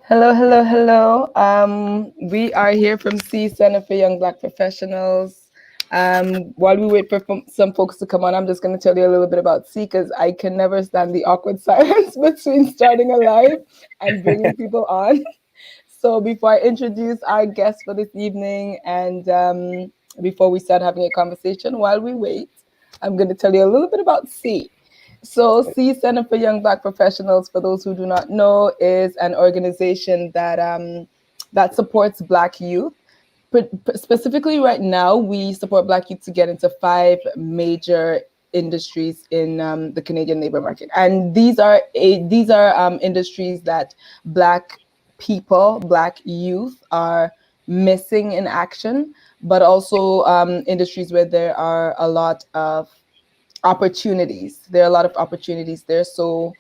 Hello, hello, hello. We are here from C Center for Young Black Professionals. While we wait for some folks to come on, I'm just going to tell you a little bit about C because I can never stand the awkward silence between starting a live and bringing people on. So before I introduce our guest for this evening and before we start having a conversation, while we wait, I'm going to tell you a little bit about C. So, C Center for Young Black Professionals, for those who do not know, is an organization that supports Black youth. Specifically, right now, we support Black youth to get into five major industries in the Canadian labor market, and these are industries that Black people, Black youth, are missing in action, but also industries where there are a lot of opportunities. There are a lot of opportunities there. So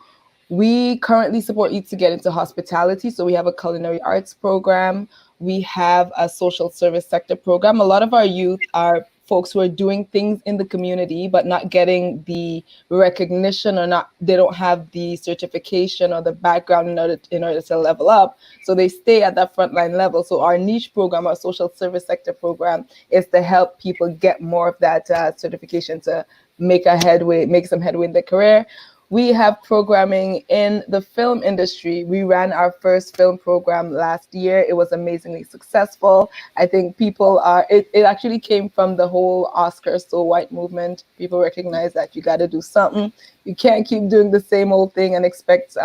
we currently support youth to get into hospitality. So we have a culinary arts program. We have a social service sector program. A lot of our youth are folks who are doing things in the community but not getting the recognition, or not, they don't have the certification or the background in order to level up, so they stay at that frontline level. So our niche program, our social service sector program, is to help people get more of that certification to make some headway in their career. We have programming in the film industry. We ran our first film program last year. It was amazingly successful. I think it actually came from the whole Oscar so white movement. People recognize that you got to do something. You can't keep doing the same old thing and expect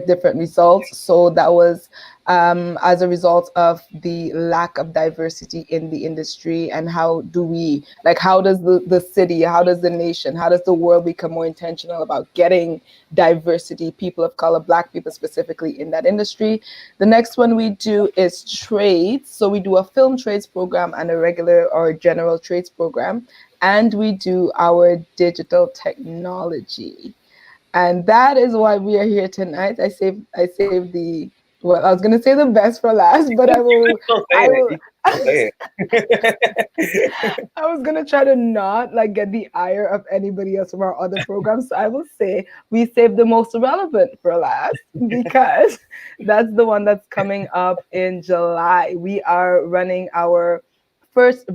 different results. So that was as a result of the lack of diversity in the industry. And how does the city, how does the nation, how does the world become more intentional about getting diversity, people of color, Black people specifically, in that industry? The next one we do is trades. So we do a film trades program and a regular or general trades program. And we do our digital technology. And that is why we are here tonight. I saved the, well, I was gonna say the best for last, but I You will could still say I it. will You could still say it. I was gonna try to not like get the ire of anybody else from our other programs. So I will say we saved the most relevant for last because that's the one that's coming up in July. We are running our first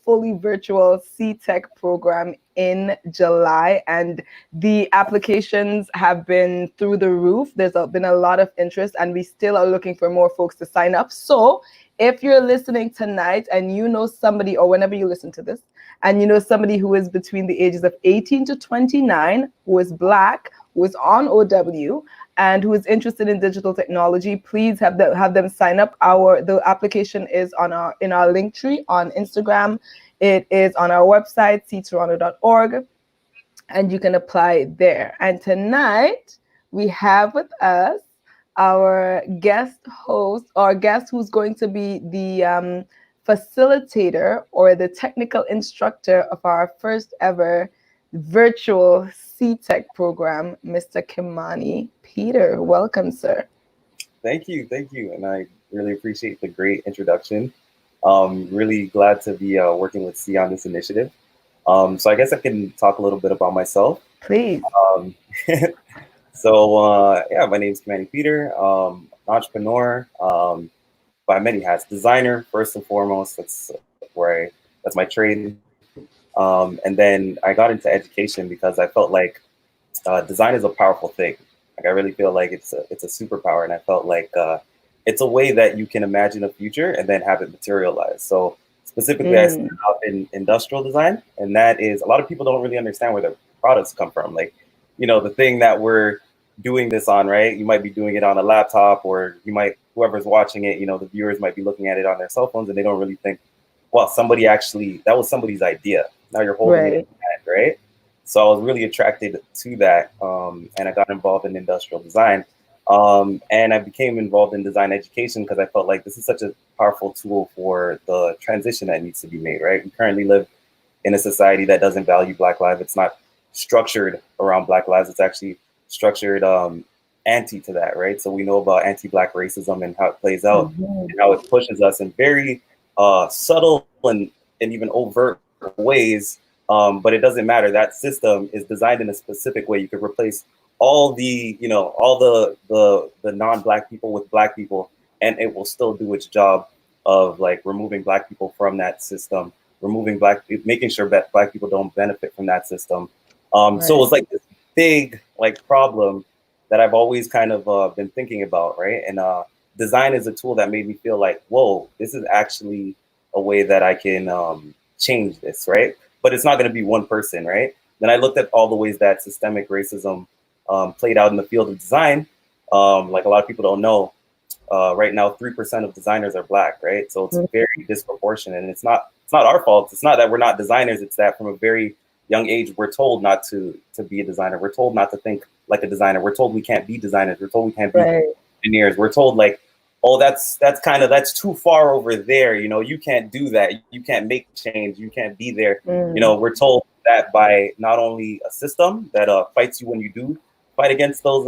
fully virtual C-Tech program in July, and the applications have been through the roof. Been a lot of interest, and we still are looking for more folks to sign up. So if you're listening tonight and you know somebody, or whenever you listen to this, and you know somebody who is between the ages of 18 to 29, who is Black, who is on OW, and who is interested in digital technology, please have them sign up. The application is in our link tree on Instagram. It is on our website, ctoronto.org, and you can apply there. And tonight we have with us our guest host, or guest who's going to be the facilitator or the technical instructor of our first ever virtual C-Tech program, Mr. Kimani Peter. Welcome, sir. Thank you, and I really appreciate the great introduction. Really glad to be working with C on this initiative. So I guess I can talk a little bit about myself. Please. Um, yeah, my name is Kimani Peter, entrepreneur, by many hats. Designer first and foremost. That's my trade. And then I got into education because I felt like design is a powerful thing. Like I really feel like it's a superpower, and I felt like it's a way that you can imagine a future and then have it materialize. So specifically, I started out in industrial design, and that is, a lot of people don't really understand where their products come from. Like, the thing that we're doing this on, right? You might be doing it on a laptop, or whoever's watching it, the viewers might be looking at it on their cell phones, and they don't really think, well, that was somebody's idea. Now you're holding it in hand, right? So I was really attracted to that, and I got involved in industrial design. And I became involved in design education because I felt like this is such a powerful tool for the transition that needs to be made, right? We currently live in a society that doesn't value Black lives. It's not structured around Black lives. It's actually structured anti to that, right? So we know about anti-Black racism and how it plays out, and how it pushes us in very subtle and even overt ways. But it doesn't matter. That system is designed in a specific way. You could replace all the, you know, all the non-black people with black people, and it will still do its job of like removing black people from that system, making sure that black people don't benefit from that system. So it was like this big like problem that I've always kind of been thinking about, right? And design is a tool that made me feel like, whoa, this is actually a way that I can change this, right? But it's not going to be one person, right? Then I looked at all the ways that systemic racism played out in the field of design. Like a lot of people don't know, right now 3% of designers are black, right? So it's very disproportionate, and it's not our fault. It's not that we're not designers. It's that from a very young age we're told not to be a designer. We're told not to think like a designer. We're told we can't be designers. We're told we can't be engineers. We're told like, oh, that's too far over there. You know, you can't do that. You can't make change. You can't be there. You know, we're told that by not only a system that fights you when you do fight against those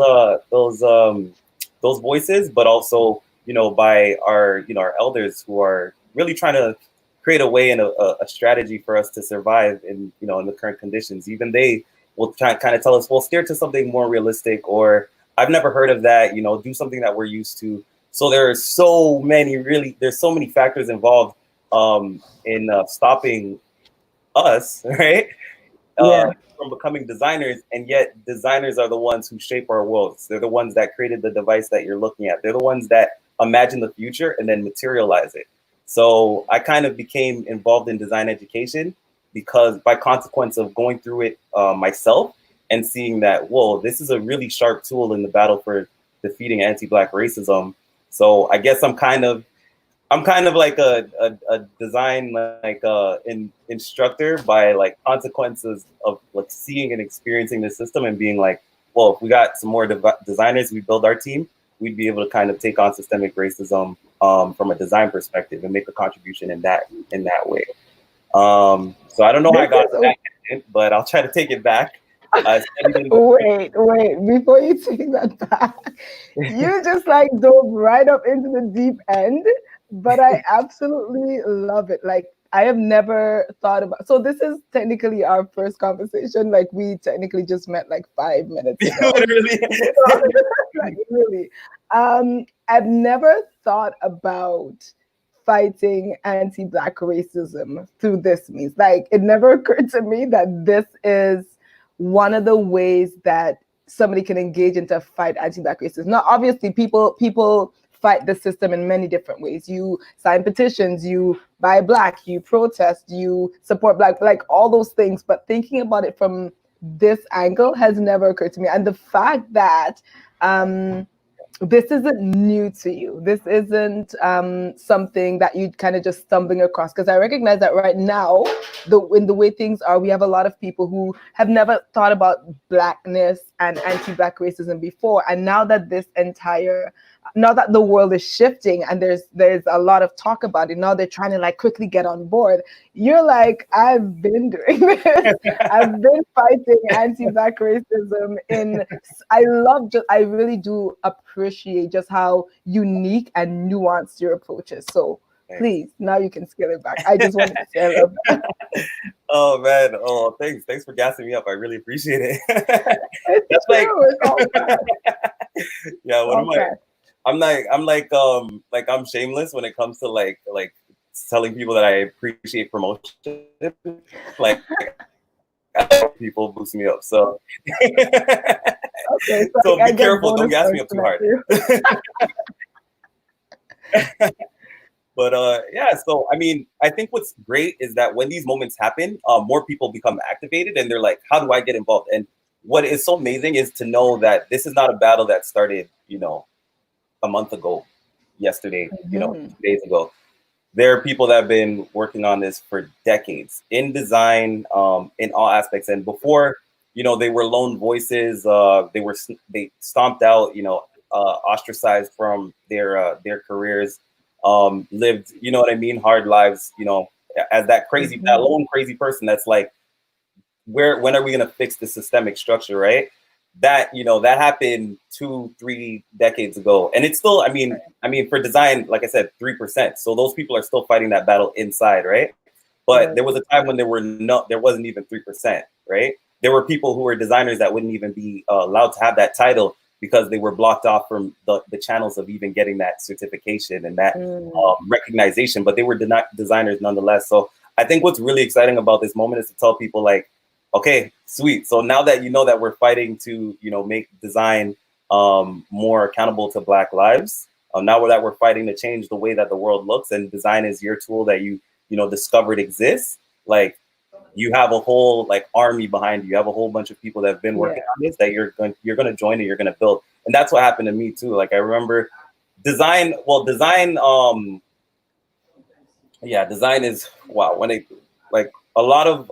voices, but also, you know, by our, you know, our elders who are really trying to create a way and a strategy for us to survive in, you know, in the current conditions. Even they will try kind of tell us, well, steer to something more realistic, or I've never heard of that, you know, do something that we're used to. So there's so many factors involved in stopping us, right? From becoming designers, and yet designers are the ones who shape our worlds. They're the ones that created the device that you're looking at. They're the ones that imagine the future and then materialize it. So I kind of became involved in design education because by consequence of going through it myself and seeing that, whoa, this is a really sharp tool in the battle for defeating anti-Black racism. So I guess I'm kind of like a design like instructor by like consequences of like seeing and experiencing the system and being like, well, if we got some more designers, we build our team, we'd be able to kind of take on systemic racism from a design perspective and make a contribution in that way. So I don't know how I got to that, but I'll try to take it back. Wait, before you take that back, you just like dove right up into the deep end, but I absolutely love it. Like, I have never thought about, so this is technically our first conversation. Like, we technically just met like 5 minutes ago. Literally. Like, really. I've never thought about fighting anti-Black racism through this means. Like, it never occurred to me that this is one of the ways that somebody can engage into fight anti-Black racism. Now, obviously, people fight the system in many different ways. You sign petitions, you buy Black, you protest, you support Black, like all those things. But thinking about it from this angle has never occurred to me. And the fact that this isn't new to you. This isn't something that you kind of just stumbling across. Because I recognize that right now, in the way things are, we have a lot of people who have never thought about Blackness and anti-Black racism before. And now that now that the world is shifting and there's a lot of talk about it, now they're trying to like quickly get on board. You're like, I've been doing this. I've been fighting anti-Black racism I really do appreciate just how unique and nuanced your approach is. So please, now you can scale it back. I just wanted to say I love that. Oh man, oh thanks for gassing me up. I really appreciate it. That's like, yeah, what am I? I'm I'm shameless when it comes to like telling people that I appreciate promotion. Like people boost me up. So okay, so be careful, don't gas me up too hard. But yeah, so I mean, I think what's great is that when these moments happen, more people become activated and they're like, how do I get involved? And what is so amazing is to know that this is not a battle that started, you know, a month ago, yesterday, you know, 2 days ago. There are people that have been working on this for decades in design, in all aspects. And before, you know, they were lone voices. They stomped out, you know, ostracized from their careers. Lived, you know what I mean, hard lives, you know, as that lone crazy person that's like, when are we gonna fix the systemic structure, right? That, you know, that happened 2-3 decades ago, and it's still, I mean, for design, like I said, 3%. So those people are still fighting that battle inside, right? But there was a time when there wasn't even 3%, right? there were people who were designers that wouldn't even be allowed to have that title because they were blocked off from the channels of even getting that certification and that recognition, but they were designers nonetheless. So I think what's really exciting about this moment is to tell people like, okay, sweet. So now that you know that we're fighting to, you know, make design more accountable to Black lives, now that we're fighting to change the way that the world looks, and design is your tool that you know, discovered exists, like you have a whole like army behind you. You have a whole bunch of people that have been working on this that you're going to join and you're going to build. And that's what happened to me too. Like I remember design is wow. When it like a lot of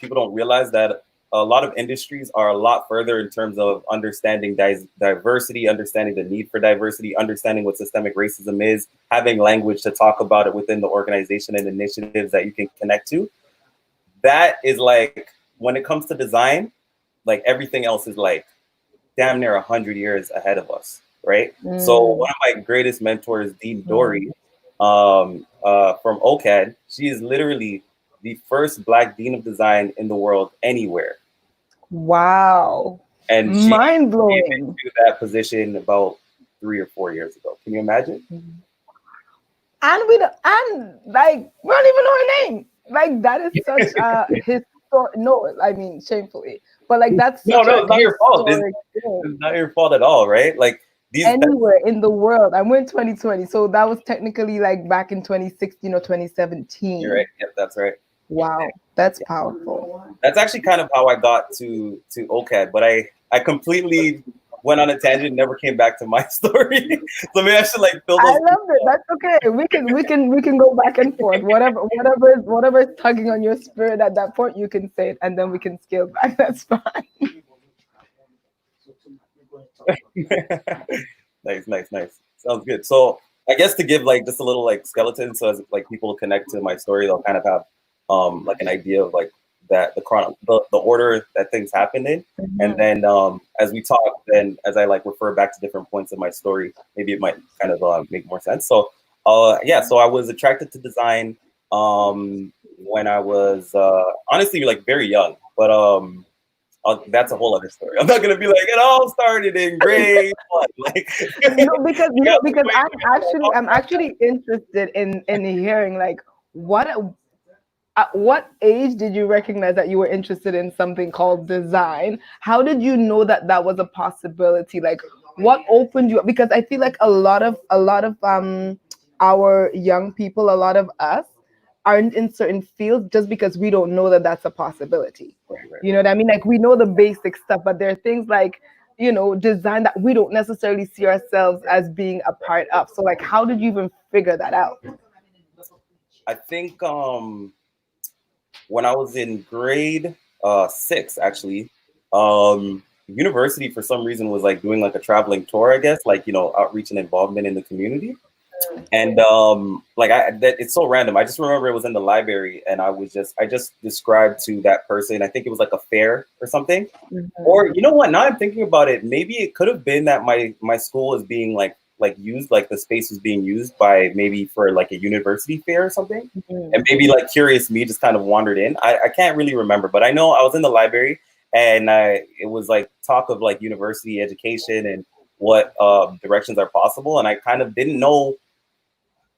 people don't realize that a lot of industries are a lot further in terms of understanding diversity, understanding the need for diversity, understanding what systemic racism is, having language to talk about it within the organization and initiatives that you can connect to. That is like, when it comes to design, like everything else is like damn near 100 years ahead of us, right? So one of my greatest mentors, Dean Dory, from OCAD, she is literally the first Black Dean of Design in the world anywhere. Wow. And she mind blowing came into that position about 3 or 4 years ago. Can you imagine? And we like we don't even know her name. Like that is such a historic. No, I mean shamefully, but like that's no, such it's not your fault. It's not your fault at all, right? Like anywhere in the world. I'm in 2020, so that was technically like back in 2016 or 2017. You're right. Yep, that's right. Wow, that's powerful. That's actually kind of how I got to OCAD, but I completely went on a tangent, never came back to my story. So maybe I should like fill those. I love it. That's okay. We can go back and forth. Whatever is tugging on your spirit at that point, you can say it, and then we can scale back. That's fine. Nice. Sounds good. So I guess to give like just a little like skeleton, so as like people connect to my story, they'll kind of have like an idea of like that the order that things happened in. And then as we talk, then as I like refer back to different points of my story, maybe it might kind of make more sense. So so I was attracted to design when I was honestly like very young, but that's a whole other story. I'm not gonna be like it all started in grade one, like because I'm actually interested in hearing like at what age did you recognize that you were interested in something called design? How did you know that that was a possibility? Like, what opened you up? Because I feel like a lot of our young people, a lot of us, aren't in certain fields just because we don't know that that's a possibility. Right. You know what I mean? Like we know the basic stuff, but there are things like, you know, design that we don't necessarily see ourselves as being a part of. So like, how did you even figure that out? I think when I was in grade 6, actually, university for some reason was like doing like a traveling tour, I guess, like, you know, outreach and involvement in the community. And like it's so random. I just remember it was in the library, and I just described to that person, I think it was like a fair or something. Or you know what? Now I'm thinking about it, maybe it could have been that my school is being like used, like the space was being used by maybe for like a university fair or something. And maybe like curious me just kind of wandered in. I can't really remember, but I know I was in the library, and it was like talk of like university education and what directions are possible. And I kind of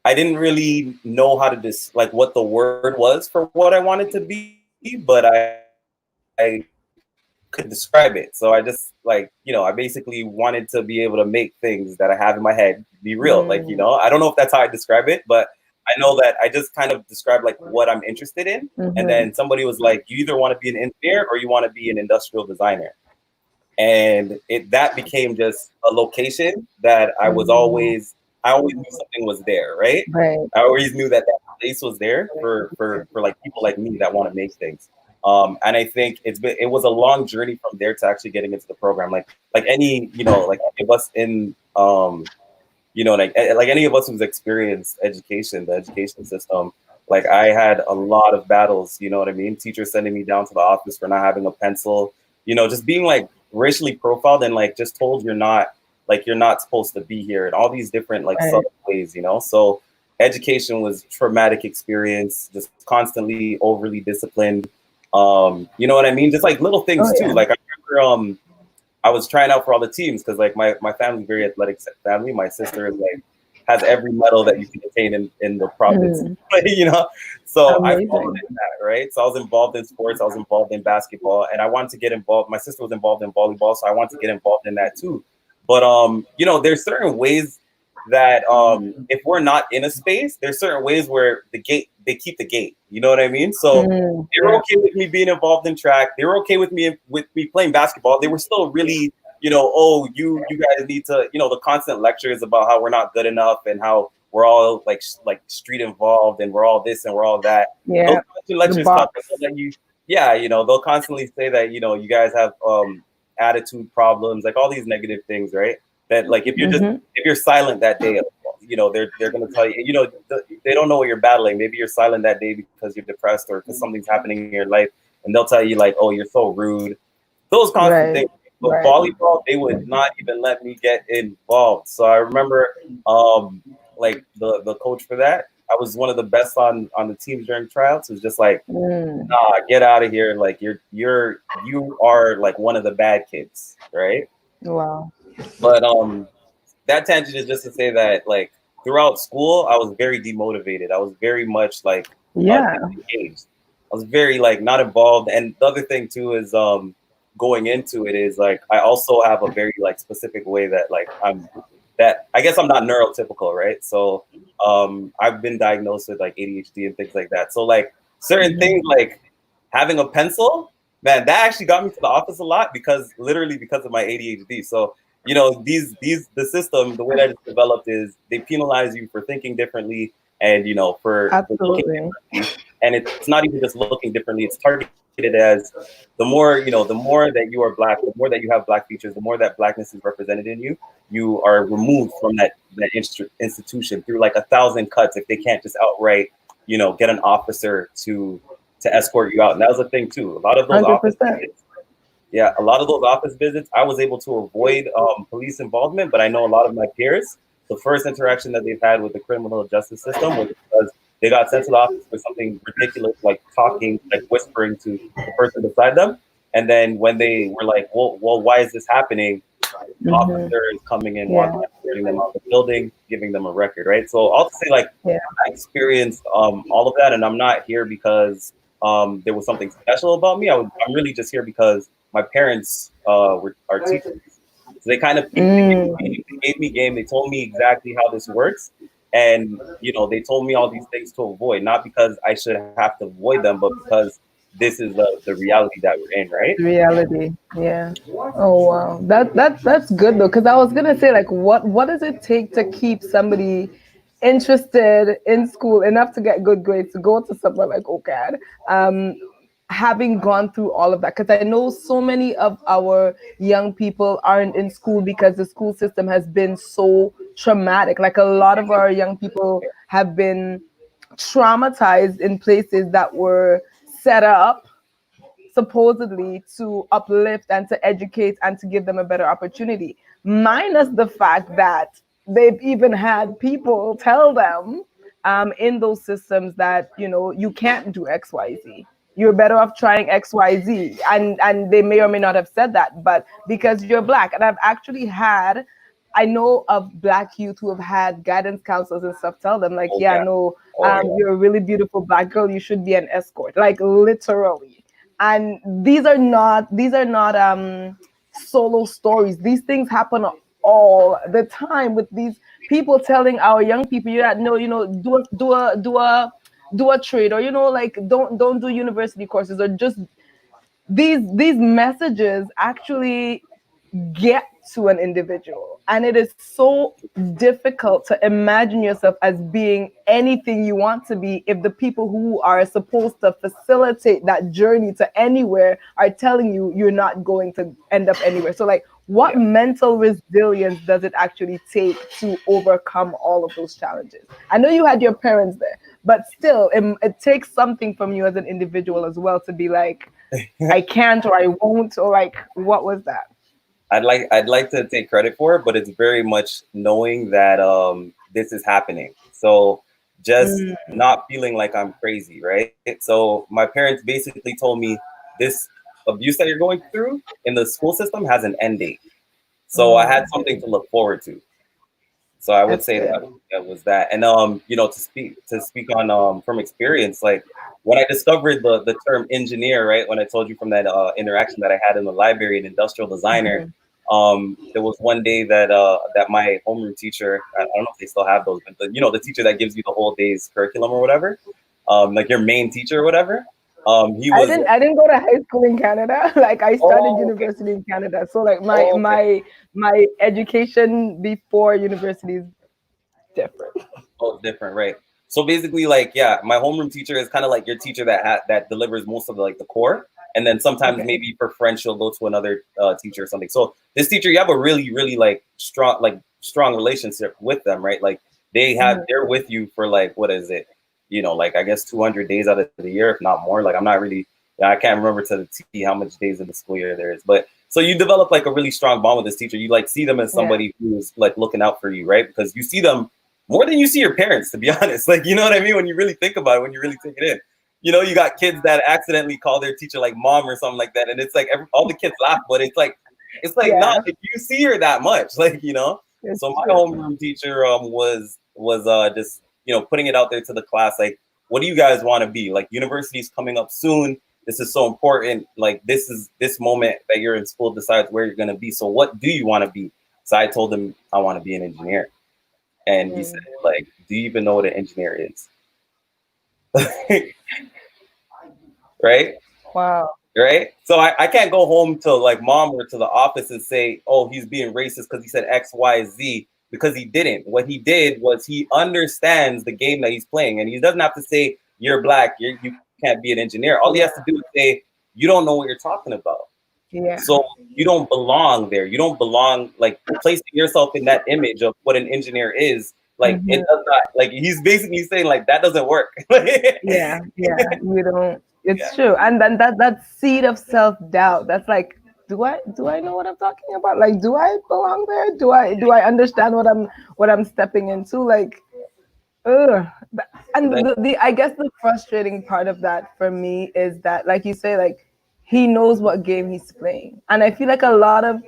I didn't really know how to like what the word was for what I wanted to be, but I could describe it. So I just like, you know, I basically wanted to be able to make things that I have in my head be real. Like, you know, I don't know if that's how I describe it, but I know that I just kind of described like what I'm interested in. And then somebody was like, you either want to be an engineer or you want to be an industrial designer. And that became just a location that I always knew something was there, right? I always knew that place was there for like people like me that want to make things. And I think it was a long journey from there to actually getting into the program. Like any, you know, like any of us in you know, like any of us who's experienced education, the education system, like I had a lot of battles, you know what I mean? Teachers sending me down to the office for not having a pencil, you know, just being like racially profiled and like just told you're not supposed to be here, and all these different like subtle ways, you know. So education was traumatic experience, just constantly overly disciplined, You know what I mean? Just like little things Oh too. yeah. Like I remember I was trying out for all the teams because like my family's very athletic family. My sister is like has every medal that you can attain in the province. Mm, You know, so I followed amazing. in that, right? So I was involved in sports. I was involved in basketball, and I wanted to get involved. My sister was involved in volleyball, so I wanted to get involved in that too. But you know, there's certain ways that if we're not in a space, there's certain ways where they keep the gate. You know what I mean? So they were Yeah. okay with me being involved in track. They were okay with me playing basketball. They were still really, you know, oh, you guys need to, you know, the constant lectures about how we're not good enough and how we're all like street involved and we're all this and we're all that. Those Yeah. constant The lectures come box. that you, yeah, you know, they'll constantly say that, you know, you guys have attitude problems, like all these negative things, right? That like Mm-hmm. if you're silent that day, you know, they're gonna tell you, you know, they don't know what you're battling. Maybe you're silent that day because you're depressed or because something's happening in your life, and they'll tell you like, oh, you're so rude. Those constant Right. things. But Right. volleyball, they would not even let me get involved. So I remember, like the coach for that. I was one of the best on the teams during tryouts. It was just like, Mm. nah, get out of here. Like you are like one of the bad kids, right? Wow. But that tangent is just to say that like throughout school, I was very demotivated. I was very much like Yeah. disengaged. I was very like not involved. And the other thing too is going into it is like I also have a very like specific way that like I guess I'm not neurotypical, right? So I've been diagnosed with like ADHD and things like that. So like certain things like having a pencil, man, that actually got me to the office a lot because literally because of my ADHD. So you know, the system, the way that it's developed is they penalize you for thinking differently and you know for looking Absolutely. differently. And it's not even just looking differently, it's targeted as the more, you know, the more that you are black, the more that you have black features, the more that blackness is represented in you, you are removed from that institution through like 1,000 cuts if they can't just outright, you know, get an officer to escort you out. And that was the thing too. A lot of those office 100%. visits, yeah, a lot of those office visits, I was able to avoid police involvement, but I know a lot of my peers, the first interaction that they've had with the criminal justice system was because they got sent to the office for something ridiculous, like talking, like whispering to the person beside them. And then when they were like, well, why is this happening? The Mm-hmm. officer is coming in, Yeah. walking, getting them out of the building, giving them a record, right? So I'll just say, like, Yeah. I experienced all of that, and I'm not here because there was something special about me. I'm really just here because my parents are teachers. So they kind of Mm. they gave me game. They told me exactly how this works, and you know they told me all these things to avoid, not because I should have to avoid them, but because this is the reality that we're in, right? Reality. Yeah. Oh wow. That's good though, because I was gonna say like, what does it take to keep somebody interested in school enough to get good grades to go to somewhere like OCAD? Having gone through all of that, because I know so many of our young people aren't in school because the school system has been so traumatic. Like a lot of our young people have been traumatized in places that were set up supposedly to uplift and to educate and to give them a better opportunity, minus the fact that they've even had people tell them in those systems that you can't do XYZ. You're better off trying XYZ, and they may or may not have said that, but because you're black. And I've actually had, I know of black youth who have had guidance counselors and stuff tell them like, Oh yeah, yeah, no, oh yeah, you're a really beautiful black girl, you should be an escort, like literally. And these are not solo stories. These things happen all the time with these people telling our young people, you know, do a trade, or like don't do university courses, or just these messages actually get to an individual, and it is so difficult to imagine yourself as being anything you want to be if the people who are supposed to facilitate that journey to anywhere are telling you you're not going to end up anywhere. So like, what yeah. mental resilience does it actually take to overcome all of those challenges? I know you had your parents there, but still it takes something from you as an individual as well to be like, I can't, or I won't, or like, what was that? I'd like to take credit for it, but it's very much knowing that this is happening. So just Mm. not feeling like I'm crazy, right? So my parents basically told me this abuse that you're going through in the school system has an end date. So I had Mm. something to look forward to. So I would That's say good. that was that. And you know, to speak on from experience, like when I discovered the term engineer, right? When I told you from that interaction that I had in the library, an industrial designer, Mhm. there was one day that that my homeroom teacher, I don't know if they still have those, but you know, the teacher that gives you the whole day's curriculum or whatever, like your main teacher or whatever, he I was didn't I didn't go to high school in Canada. Like I started oh okay, university in Canada. So like my oh, okay. my my education before university is different. Oh, it's different, right? So basically, like, yeah, my homeroom teacher is kind of like your teacher that delivers most of the, like the core, and then sometimes Okay. maybe for French she'll go to another teacher or something. So this teacher, you have a really, really like strong relationship with them, right? Like Mhm. they're with you for like what is it? You know, like I guess 200 days out of the year, if not more. Like I'm not really, yeah, I can't remember to the T how much days in the school year there is, but so you develop like a really strong bond with this teacher. You like see them as Yeah. somebody who's like looking out for you, right? Because you see them more than you see your parents, to be honest. Like, you know what I mean? When you really think about it, when you really take it in, you know, you got kids that accidentally call their teacher like mom or something like that. And it's like all the kids laugh, but it's like not Yeah. if you see her that much, like, you know? So It's my true. homeroom teacher was just, you know, putting it out there to the class, like, what do you guys want to be? Like university's coming up soon. This is so important. Like this moment that you're in school decides where you're gonna be. So what do you want to be? So I told him I want to be an engineer. And he said, Mm. like, do you even know what an engineer is? Right? Wow. Right? So I can't go home to like mom or to the office and say, oh, he's being racist because he said X, Y, Z, because he didn't. What he did was he understands the game that he's playing. And he doesn't have to say, you're black, you can't be an engineer. All he has to do is say, you don't know what you're talking about. Yeah. So you don't belong there. You don't belong like placing yourself in that image of what an engineer is. Like Hmm. it does not. Like he's basically saying like that doesn't work. Yeah. Yeah. You don't. It's Yeah, true. And then that seed of self doubt. That's like, do I know what I'm talking about? Like, do I belong there? Do I understand what I'm stepping into? Like, ugh. And that, the I guess the frustrating part of that for me is that, like you say, like he knows what game he's playing, and I feel like a lot of,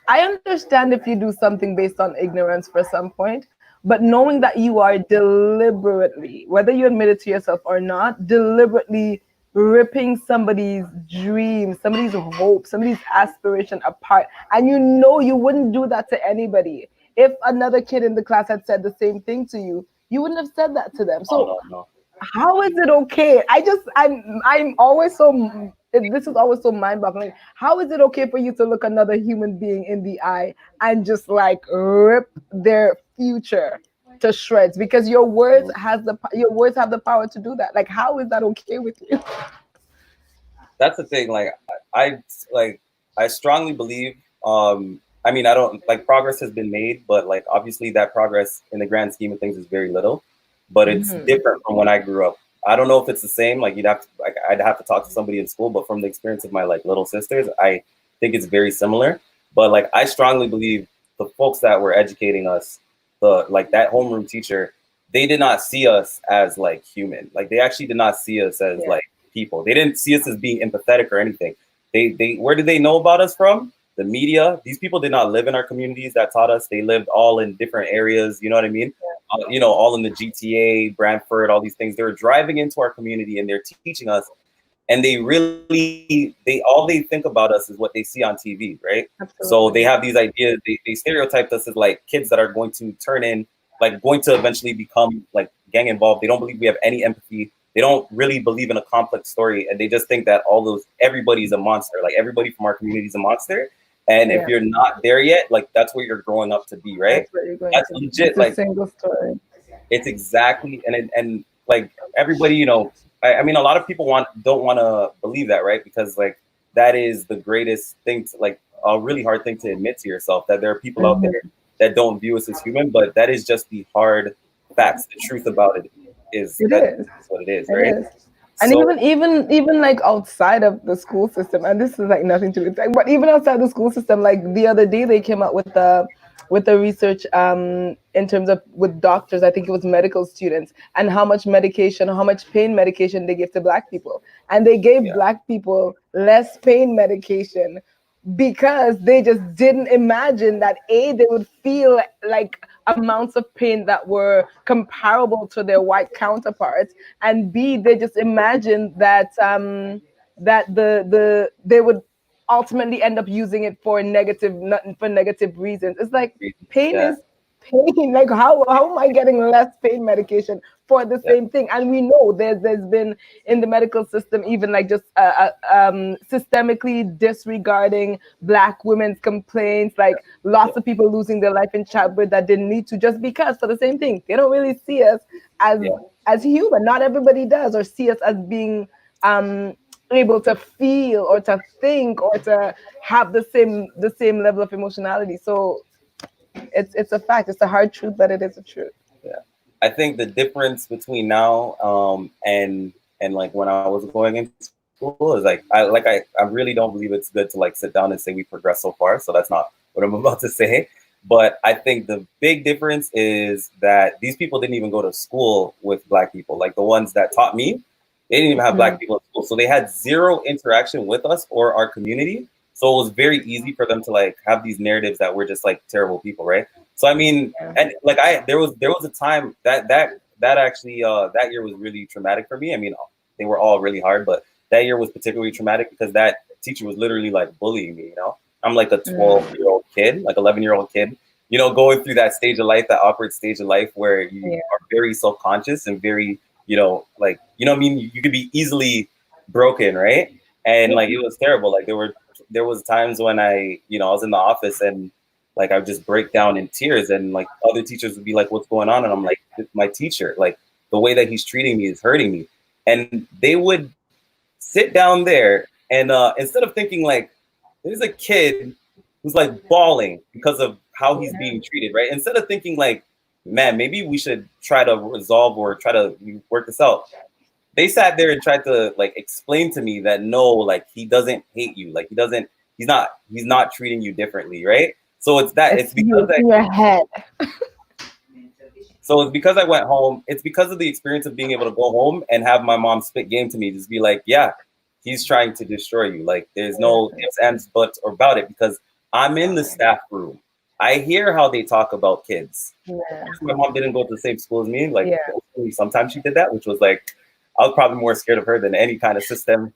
I understand if you do something based on ignorance for some point, but knowing that you are deliberately, whether you admit it to yourself or not, deliberately ripping somebody's dream, somebody's hope, somebody's aspiration apart, and you know you wouldn't do that to anybody. If another kid in the class had said the same thing to you, you wouldn't have said that to them. oh So no, how is it okay? I'm always so, this is always so mind boggling. How is it okay for you to look another human being in the eye and just like rip their future to shreds because no. your words have the power to do that? Like, how is that okay with you? That's the thing. I like I strongly believe. I mean, I don't like progress has been made, but like obviously that progress in the grand scheme of things is very little. But it's Hmm. different from when I grew up. I don't know if it's the same. Like I'd have to talk to somebody in school, but from the experience of my like little sisters, I think it's very similar. But like I strongly believe the folks that were educating us, the like that homeroom teacher, they did not see us as like human. Like they actually did not see us as Yeah, like people. They didn't see us as being empathetic or anything. They where did they know about us from? The media. These people did not live in our communities that taught us. They lived all in different areas. You know what I mean? You know, all in the GTA, Brantford, all these things. They were driving into our community and they're teaching us. And they all they think about us is what they see on TV, right? So they absolutely. have these ideas. They stereotyped us as like kids that are going to turn in, like going to eventually become like gang involved. They don't believe we have any empathy. They don't really believe in a complex story, and they just think that everybody's a monster. Like everybody from our community is a monster. And if Yeah, you're not there yet, like that's where you're growing up to be, right? that's what you're going That's to. legit. It's a Like single story. it's exactly and like everybody, you know, I mean, a lot of people don't want to believe that, right? Because like that is the greatest thing, to, like a really hard thing to admit to yourself that there are people out there Hmm. that don't view us as human, but that is just the hard facts. The truth about it is It that is. is what it is, It right? is. And So even like outside of the school system, and this is like nothing to do with tech, but even outside the school system, like the other day they came out with with the research in terms of with doctors. I think it was medical students, and how much medication, how much pain medication they give to Black people, and they gave Yeah. Black people less pain medication because they just didn't imagine that they would feel like amounts of pain that were comparable to their white counterparts, and b, they just imagined that that they would ultimately end up using it for negative, not for negative reasons. It's like pain Yeah. is pain. Like how am I getting less pain medication for the Yeah. same thing? And we know there's been in the medical system even like just systemically disregarding Black women's complaints, like lots of people losing their life in childbirth that didn't need to, just because for the same thing. They don't really see us as Yeah. human. Not everybody does, or see us as being um able to feel or to think or to have the same level of emotionality. So it's a fact. It's a hard truth, but it is a truth. Yeah. I think the difference between now and like when I was going into school is like I really don't believe it's good to like sit down and say we progressed so far. So that's not what I'm about to say. But I think the big difference is that these people didn't even go to school with Black people. Like the ones that taught me, they didn't even have Black people in school. So they had zero interaction with us or our community. So it was very easy for them to like have these narratives that we're just like terrible people, right? So I mean, and like there was a time that actually that year was really traumatic for me. I mean, they were all really hard, but that year was particularly traumatic because that teacher was literally like bullying me. You know, I'm like a 12-year-old kid, like 11-year-old kid. You know, going through that stage of life, that awkward stage of life where you are very self-conscious and very, like, what I mean, you could be easily broken, right? And like it was terrible. Like there was times when I was in the office and like I would just break down in tears, and like other teachers would be like, "What's going on?" And I'm like, "It's my teacher. Like the way that he's treating me is hurting me." And they would sit down there and instead of thinking like, "There's a kid who's like bawling because of how he's being treated," right? Instead of thinking like, "Man, maybe we should try to resolve or try to work this out," they sat there and tried to like explain to me that no, like he doesn't hate you, like he's not treating you differently, right? So it's because In your head. I went home. It's because of the experience of being able to go home and have my mom spit game to me, just be like, yeah, he's trying to destroy you. Like there's no ifs, ands, buts or about it, because I'm in the staff room. I hear how they talk about kids. My mom didn't go to the same school as me. Like sometimes she did that, which was like, I was probably more scared of her than any kind of systemic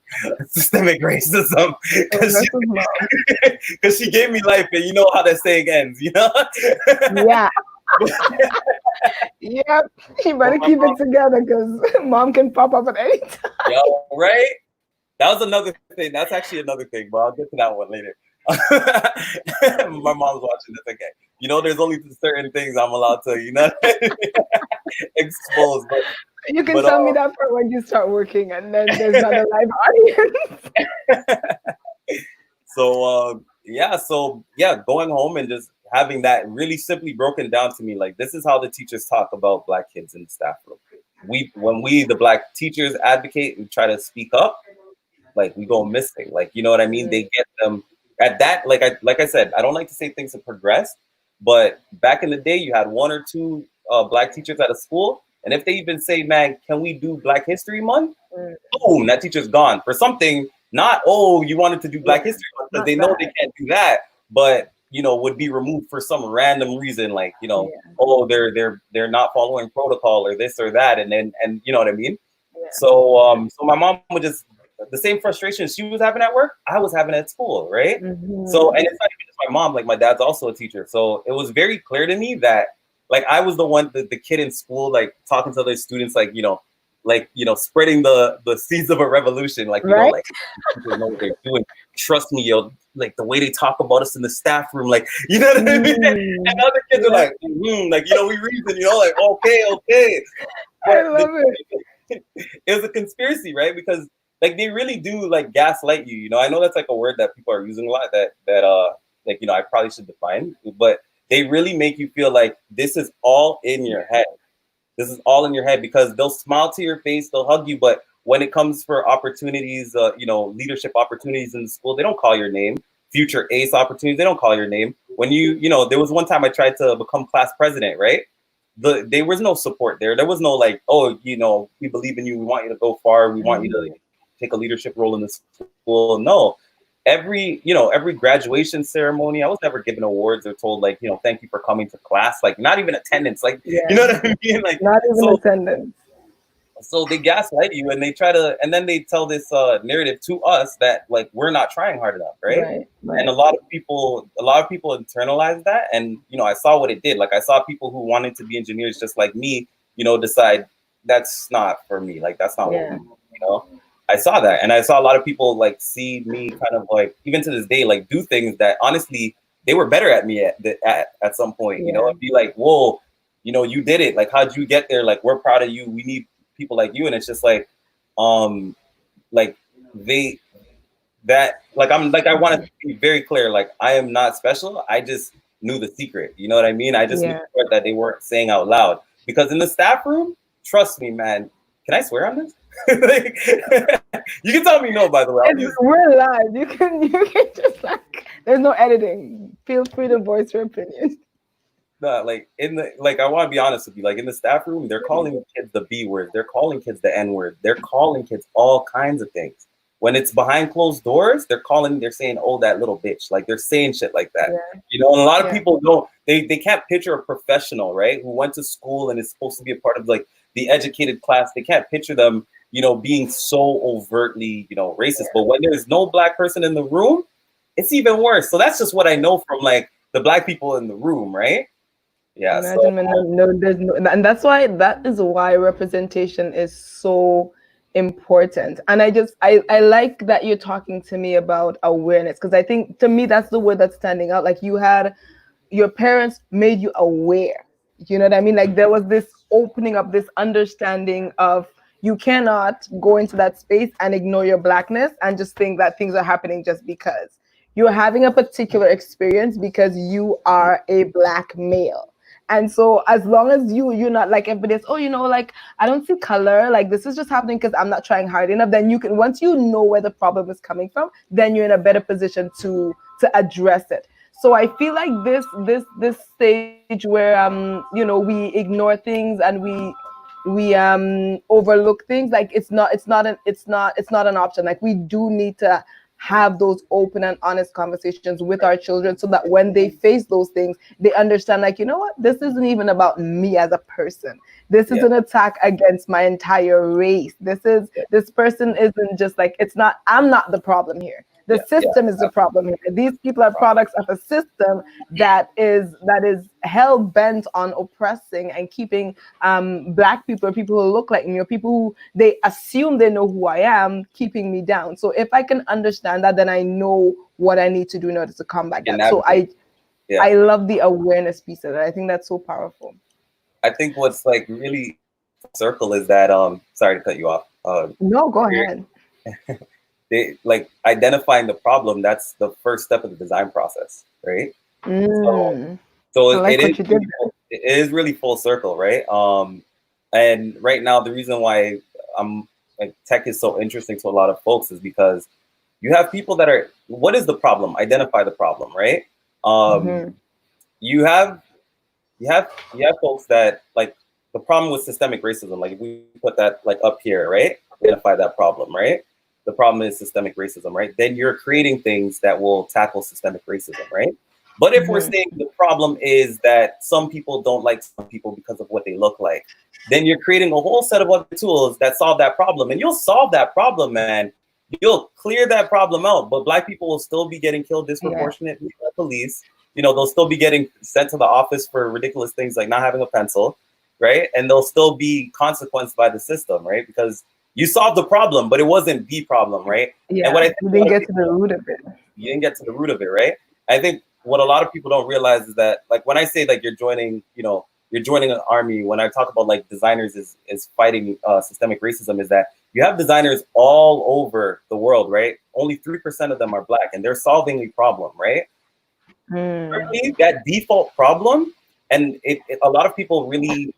racism, because she gave me life, and you know how that saying ends, you know? Yeah. Yep. You better keep it together because mom can pop up at any time. Yo, right? That was another thing. That's actually another thing, but I'll get to that one later. My mom's watching this. Okay, there's only certain things I'm allowed to, expose. But you can tell me that part when you start working, and then there's not a live audience. So going home and just having that really simply broken down to me, like this is how the teachers talk about Black kids in the staff room. When we the Black teachers advocate and try to speak up, like we go missing. Like, you know what I mean? They get them at that. Like I said, I don't like to say things have progressed, but back in the day, you had one or two Black teachers at a school, and if they even say, "Man, can we do Black History Month?" Boom, that teacher's gone for something. Not, "Oh, you wanted to do Black History Month," because they know they can't do that, but would be removed for some random reason, like oh, they're not following protocol or this or that, and you know what I mean. So my mom would just, the same frustration she was having at work, I was having at school, right? So, and it's not even just my mom, like my dad's also a teacher, so it was very clear to me that like I was the one, the kid in school, like talking to other students, like spreading the seeds of a revolution, like like people know what they're doing. Trust me, yo, like the way they talk about us in the staff room, like you know what I mean. And other kids are like, like we reason, like okay. But I love it was a conspiracy, right? Because like they really do like gaslight you. I know that's like a word that people are using a lot that like I probably should define, but they really make you feel like this is all in your head. This is all in your head, because they'll smile to your face, they'll hug you, but when it comes for opportunities, leadership opportunities in the school, they don't call your name. future ace opportunities. They don't call your name. When you know, there was one time I tried to become class president, right? There was no support there. There was no like, oh, you know, we believe in you. We want you to go far. We want you to take a leadership role in the school. No, every graduation ceremony, I was never given awards or told like, you know, thank you for coming to class. Like not even attendance. Like, Yeah. you know what I mean? Like Not even so. attendance. So they gaslight you and they try to, and then they tell this narrative to us that like we're not trying hard enough, right? And a lot of people internalize that, and you know, I saw what it did. Like I saw people who wanted to be engineers just like me, you know, decide that's not for me. Like that's not what we, you know. I saw that, and I saw a lot of people like see me kind of like even to this day like do things that honestly they were better at me at some point, you know, and be like, whoa, you know, you did it. Like how'd you get there? Like we're proud of you. We need people like you. And it's just like like they that like I'm like I want to be very clear, like I am not special. I just knew the secret, you know what I mean? I just knew that they weren't saying out loud, because in the staff room, trust me, man. Can I swear on this? Like, you can tell me no, by the way. We're live. You can just like, there's no editing. Feel free to voice your opinion. No, like in the like I want to be honest with you, like in the staff room, they're calling kids the B word, they're calling kids the N word, they're calling kids all kinds of things. When it's behind closed doors, they're saying, oh, that little bitch. Like they're saying shit like that. You know, and a lot of people don't, they can't picture a professional, right, who went to school and is supposed to be a part of like the educated class. They can't picture them, you know, being so overtly, you know, racist. But when there's no black person in the room, it's even worse. So that's just what I know from like the black people in the room, right? Yeah. Imagine when there's no, and that is why representation is so important. And I like that you're talking to me about awareness, because I think to me that's the word that's standing out. Like your parents made you aware. You know what I mean? Like there was this opening up, this understanding of you cannot go into that space and ignore your blackness and just think that things are happening just because you're having a particular experience because you are a black male. And so as long as you're not like everybody's, oh, you know, like I don't see color, like this is just happening because I'm not trying hard enough, then you can, once you know where the problem is coming from, then you're in a better position to address it. So I feel like this stage where you know, we ignore things and we overlook things, like it's not an option. Like we do need to have those open and honest conversations with our children, so that when they face those things, they understand, like, you know what, this isn't even about me as a person. This is an attack against my entire race. This person isn't just like, it's not, I'm not the problem here. The system is the problem here. These people are products of a system that is hell bent on oppressing and keeping black people, or people who look like me, or people who they assume they know who I am, keeping me down. So if I can understand that, then I know what I need to do in order to combat that. So I love the awareness piece of it. I think that's so powerful. I think what's like really circle is that sorry to cut you off. No, go ahead. They like identifying the problem. That's the first step of the design process, right? So like it is really full circle, right? And right now the reason why like tech is so interesting to a lot of folks is because you have people that are, what is the problem? Identify the problem, right? You have folks that like the problem with systemic racism. Like if we put that like up here, right? Identify that problem, right? The problem is systemic racism, right? Then you're creating things that will tackle systemic racism, right? But if we're saying the problem is that some people don't like some people because of what they look like, then you're creating a whole set of other tools that solve that problem. And you'll solve that problem, man. You'll clear that problem out, but black people will still be getting killed disproportionately by police. You know, they'll still be getting sent to the office for ridiculous things like not having a pencil, right? And they'll still be consequenced by the system, right? Because you solved the problem, but it wasn't the problem, right? Yeah, and what I think you didn't get to the root of it. You didn't get to the root of it, right? I think what a lot of people don't realize is that, like, when I say like you're joining an army, when I talk about like designers is fighting systemic racism, is that you have designers all over the world, right? Only 3% of them are black, and they're solving a problem, right? Really, that default problem, and a lot of people really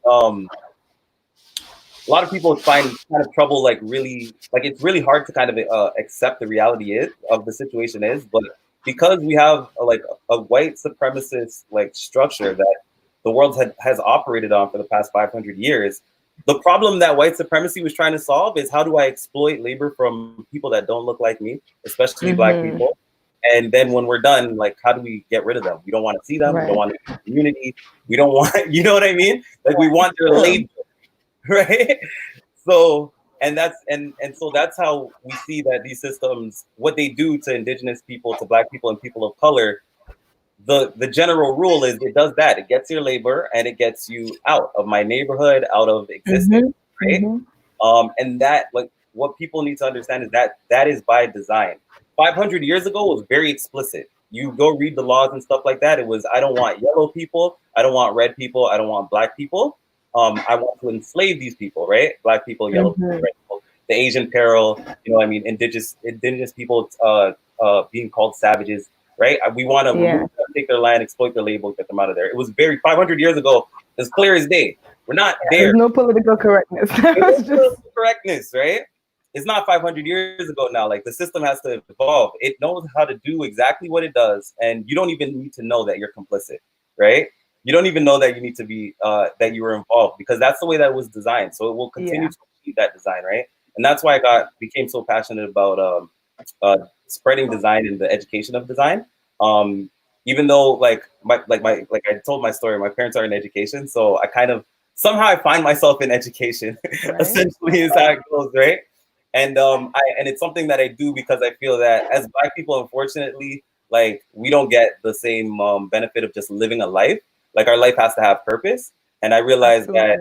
a lot of people find kind of trouble, like really, like it's really hard to kind of accept the reality of the situation is, but because we have like a white supremacist like structure that the world has operated on for the past 500 years. The problem that white supremacy was trying to solve is how do I exploit labor from people that don't look like me, especially Black people. And then when we're done, like, how do we get rid of them? We don't want to see them. We don't want the community. We don't want, you know what I mean? Like, we want their labor, right? So, and so that's how we see that these systems, what they do to indigenous people, to Black people and people of color, the general rule is it does that. It gets your labor and it gets you out of my neighborhood, out of existence, right? And that, like, what people need to understand is that that is by design. 500 years ago was very explicit. You go read the laws and stuff like that. It was, I don't want yellow people. I don't want red people. I don't want Black people. I want to enslave these people, right? Black people, yellow people, red people, the Asian peril, you know what I mean? Indigenous people being called savages, right? We want to remove them, take their land, exploit their label, get them out of there. It was very 500 years ago, as clear as day. We're not there. There's no political correctness. Political correctness, right? It's not 500 years ago now. Like, the system has to evolve. It knows how to do exactly what it does, and you don't even need to know that you're complicit, right? You don't even know that you need to be that you were involved, because that's the way that it was designed. So it will continue to achieve that design, right? And that's why I became so passionate about spreading design and the education of design. Even though, like I told my story, my parents are in education, so I kind of somehow I find myself in education. Essentially, is how it goes, right? And and it's something that I do because I feel that as Black people, unfortunately, like, we don't get the same benefit of just living a life. Like, our life has to have purpose, and I realize that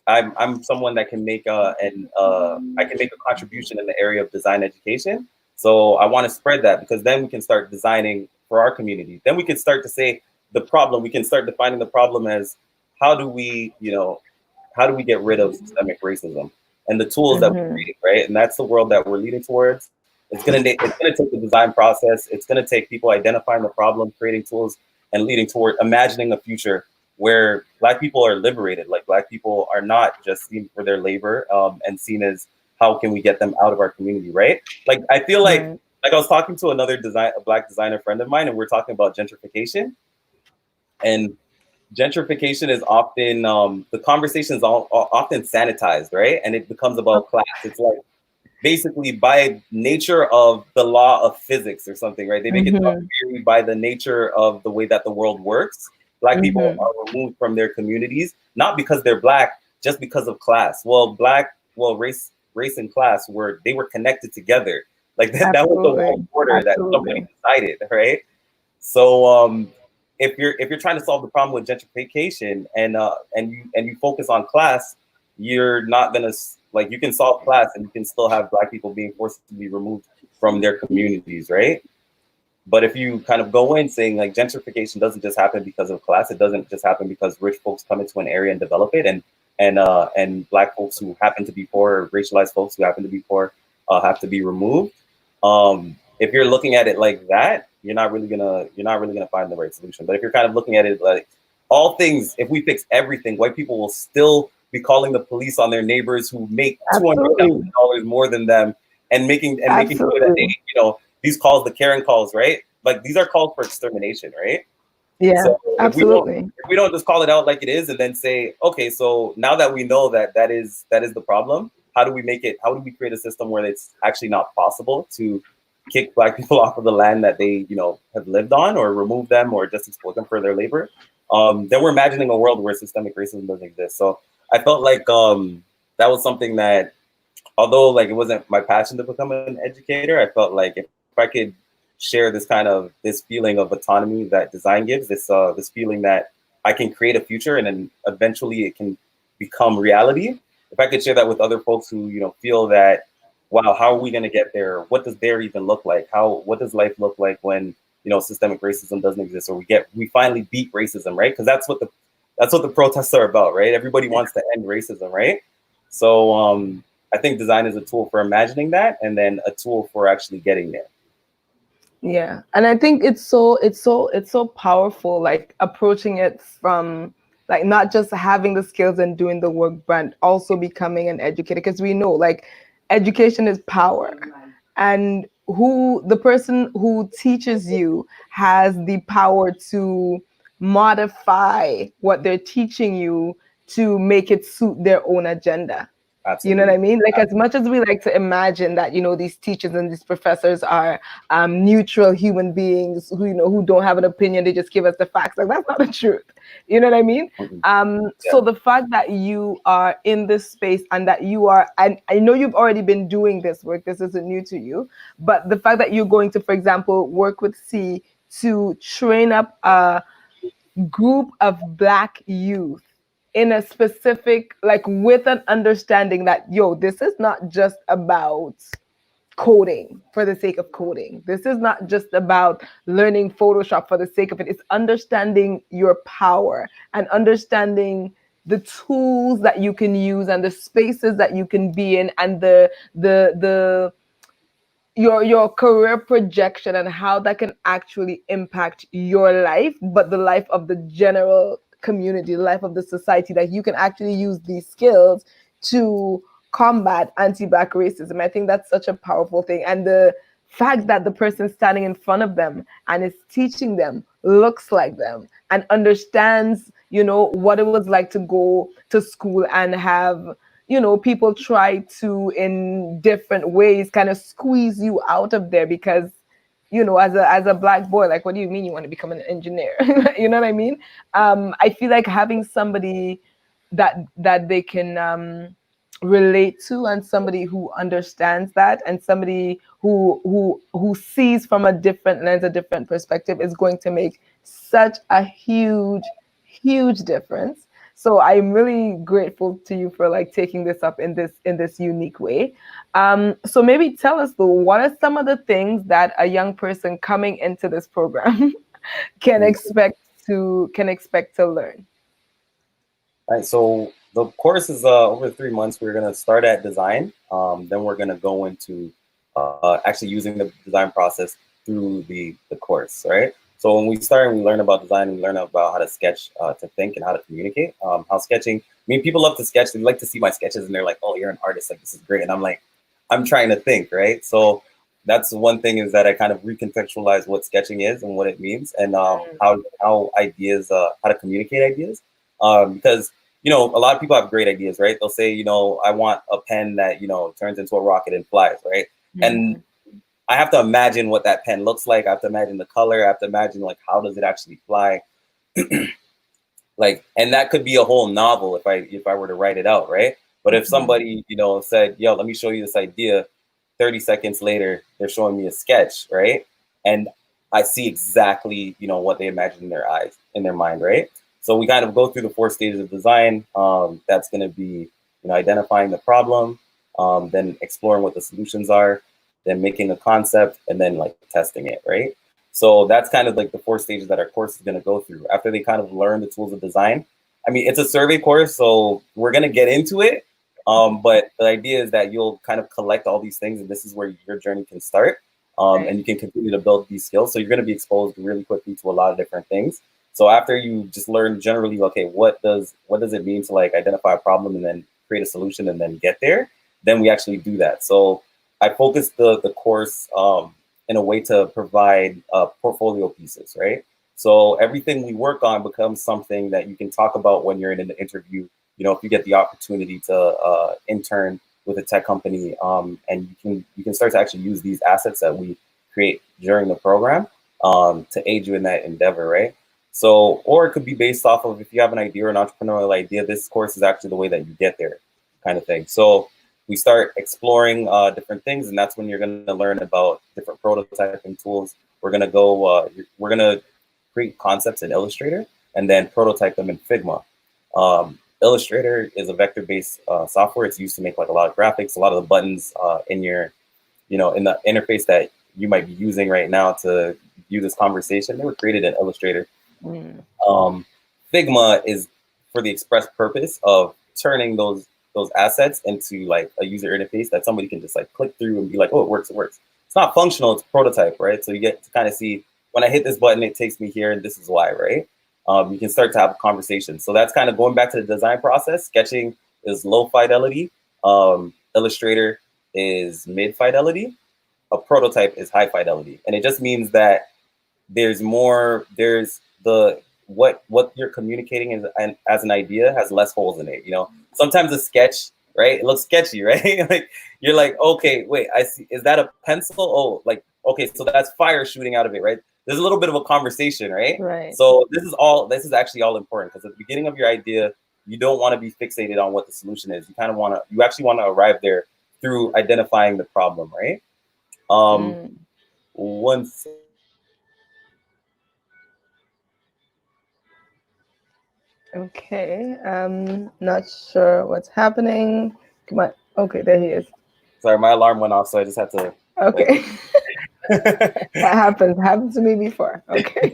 I'm someone that can make I can make a contribution in the area of design education. So I want to spread that, because then we can start designing for our community. Then we can start to say the problem. We can start defining the problem as how do we get rid of systemic racism and the tools that we're creating, right? And that's the world that we're leading towards. It's gonna take the design process. It's gonna take people identifying the problem, creating tools, and leading toward imagining a future where Black people are liberated. Like, Black people are not just seen for their labor and seen as how can we get them out of our community, right? Like, I feel like I was talking to a Black designer friend of mine, and we're talking about gentrification. And gentrification is often the conversation is often sanitized, right? And it becomes about class. It's like, basically, by nature of the law of physics or something, right? They make it by the nature of the way that the world works. Black people are removed from their communities, not because they're Black, just because of class. Well, race and class were connected together. Like, that was the one order that somebody decided, right? So if you're trying to solve the problem with gentrification and you focus on class, you're not gonna, like, you can solve class and you can still have Black people being forced to be removed from their communities, right? But if you kind of go in saying, like, gentrification doesn't just happen because of class, it doesn't just happen because rich folks come into an area and develop it, and Black folks who happen to be poor, or racialized folks who happen to be poor, have to be removed. If you're looking at it like that, you're not really gonna find the right solution. But if you're kind of looking at it like, all things, if we fix everything, white people will still be calling the police on their neighbors who make $200,000 more than them, and making sure that they, these calls, the Karen calls, right? Like, these are calls for extermination, right? Yeah, so absolutely. If we don't just call it out like it is, and then say, okay, so now that we know that is the problem, how do we create a system where it's actually not possible to kick Black people off of the land that they, have lived on, or remove them, or just exploit them for their labor? Then we're imagining a world where systemic racism doesn't exist. So I felt like that was something that, although, like, it wasn't my passion to become an educator, I felt like if I could share this feeling of autonomy that design gives, this feeling that I can create a future and then eventually it can become reality. If I could share that with other folks who, feel that, wow, how are we going to get there? What does there even look like? What does life look like when, systemic racism doesn't exist, or we finally beat racism, right? Because that's what the protests are about, right? Everybody wants to end racism, right? So I think design is a tool for imagining that, and then a tool for actually getting there. Yeah, and I think it's so powerful, like, approaching it from, like, not just having the skills and doing the work, but also becoming an educator, because we know, like, education is power, and the person who teaches you has the power to modify what they're teaching you to make it suit their own agenda. You know what I Absolutely. mean? Like, as much as we like to imagine that, these teachers and these professors are neutral human beings who, who don't have an opinion, they just give us the facts. Like, that's not the truth. You know what I mean? Mhm. So the fact that you are in this space and that you are, and I know you've already been doing this work, this isn't new to you, but the fact that you're going to, for example, work with C to train up a group of Black youth in a specific, like, with an understanding that, yo, this is not just about coding for the sake of coding. This is not just about learning Photoshop for the sake of it. It's understanding your power and understanding the tools that you can use and the spaces that you can be in, and the your career projection and how that can actually impact your life, but the life of the general community, the life of the society, that you can actually use these skills to combat anti-Black racism. I think that's such a powerful thing. And the fact that the person standing in front of them and is teaching them looks like them and understands, what it was like to go to school and have, people try to, in different ways, kind of squeeze you out of there because, as a Black boy, like, what do you mean you want to become an engineer? You know what I mean? I feel like having somebody that they can relate to, and somebody who understands that, and somebody who sees from a different lens, a different perspective, is going to make such a huge difference. So I'm really grateful to you for, like, taking this up in this unique way. So maybe tell us, though, what are some of the things that a young person coming into this program can Mhm. expect to learn? All right, so the course is over 3 months. We're gonna start at design. Then we're gonna go into actually using the design process through the course, right? So when we start and we learn about design, and we learn about how to sketch, to think, and how to communicate. How sketching. I mean, people love to sketch. They like to see my sketches, and they're like, "Oh, you're an artist. Like, this is great." And I'm like, I'm trying to think, right? So that's one thing, is that I kind of recontextualize what sketching is and what it means, and how ideas, how to communicate ideas. Because a lot of people have great ideas, right? They'll say, I want a pen that turns into a rocket and flies, right? And I have to imagine what that pen looks like. I have to imagine the color. I have to imagine, like, how does it actually fly? Like, and that could be a whole novel if I were to write it out, right? But if somebody said, "Yo, let me show you this idea," 30 seconds later they're showing me a sketch, right? And I see exactly what they imagine in their eyes, in their mind, right? So we kind of go through the 4 stages of design. That's going to be identifying the problem, then exploring what the solutions are, then making a concept, and then, like, testing it, right? So that's kind of like the 4 stages that our course is going to go through after they kind of learn the tools of design. I mean, it's a survey course, so we're going to get into it. But the idea is that you'll kind of collect all these things, and this is where your journey can start. And you can continue to build these skills. So you're going to be exposed really quickly to a lot of different things. So after you just learn generally, okay, what does it mean to, like, identify a problem and then create a solution and then get there, then we actually do that. So I focus the course in a way to provide portfolio pieces, right? So everything we work on becomes something that you can talk about when you're in an interview. If you get the opportunity to intern with a tech company, and you can start to actually use these assets that we create during the program to aid you in that endeavor, right? So, or it could be based off of, if you have an idea or an entrepreneurial idea, this course is actually the way that you get there, kind of thing. So we start exploring different things, and that's when you're going to learn about different prototyping tools. We're going to go, we're going to create concepts in Illustrator and then prototype them in Figma. Illustrator is a vector-based software. It's used to make, like, a lot of graphics. A lot of the buttons in your, in the interface that you might be using right now to view this conversation, they were created in Illustrator. Figma is for the express purpose of turning those assets into, like, a user interface that somebody can just, like, click through and be like, "Oh, it works, it works." It's not functional, it's prototype, right? So you get to kind of see, when I hit this button, it takes me here, and this is why, right? You can start to have a conversation. So that's kind of going back to the design process. Sketching is low fidelity. Illustrator is mid fidelity. a prototype is high fidelity, and it just means that there's more. There's the what you're communicating as an idea has less holes in it. You know, sometimes a sketch, right? It looks sketchy, right? Like you're like, okay, wait, I see. Is that a pencil? Oh, like okay, so that's fire shooting out of it, right? There's a little bit of a conversation, right? Right. So this is actually all important because at the beginning of your idea, you don't want to be fixated on what the solution is. You actually want to arrive there through identifying the problem, right? One Okay. Not sure what's happening. Come on. Okay, there he is. Sorry, my alarm went off, so I just had to. Okay. That happens. Happened to me before. Okay.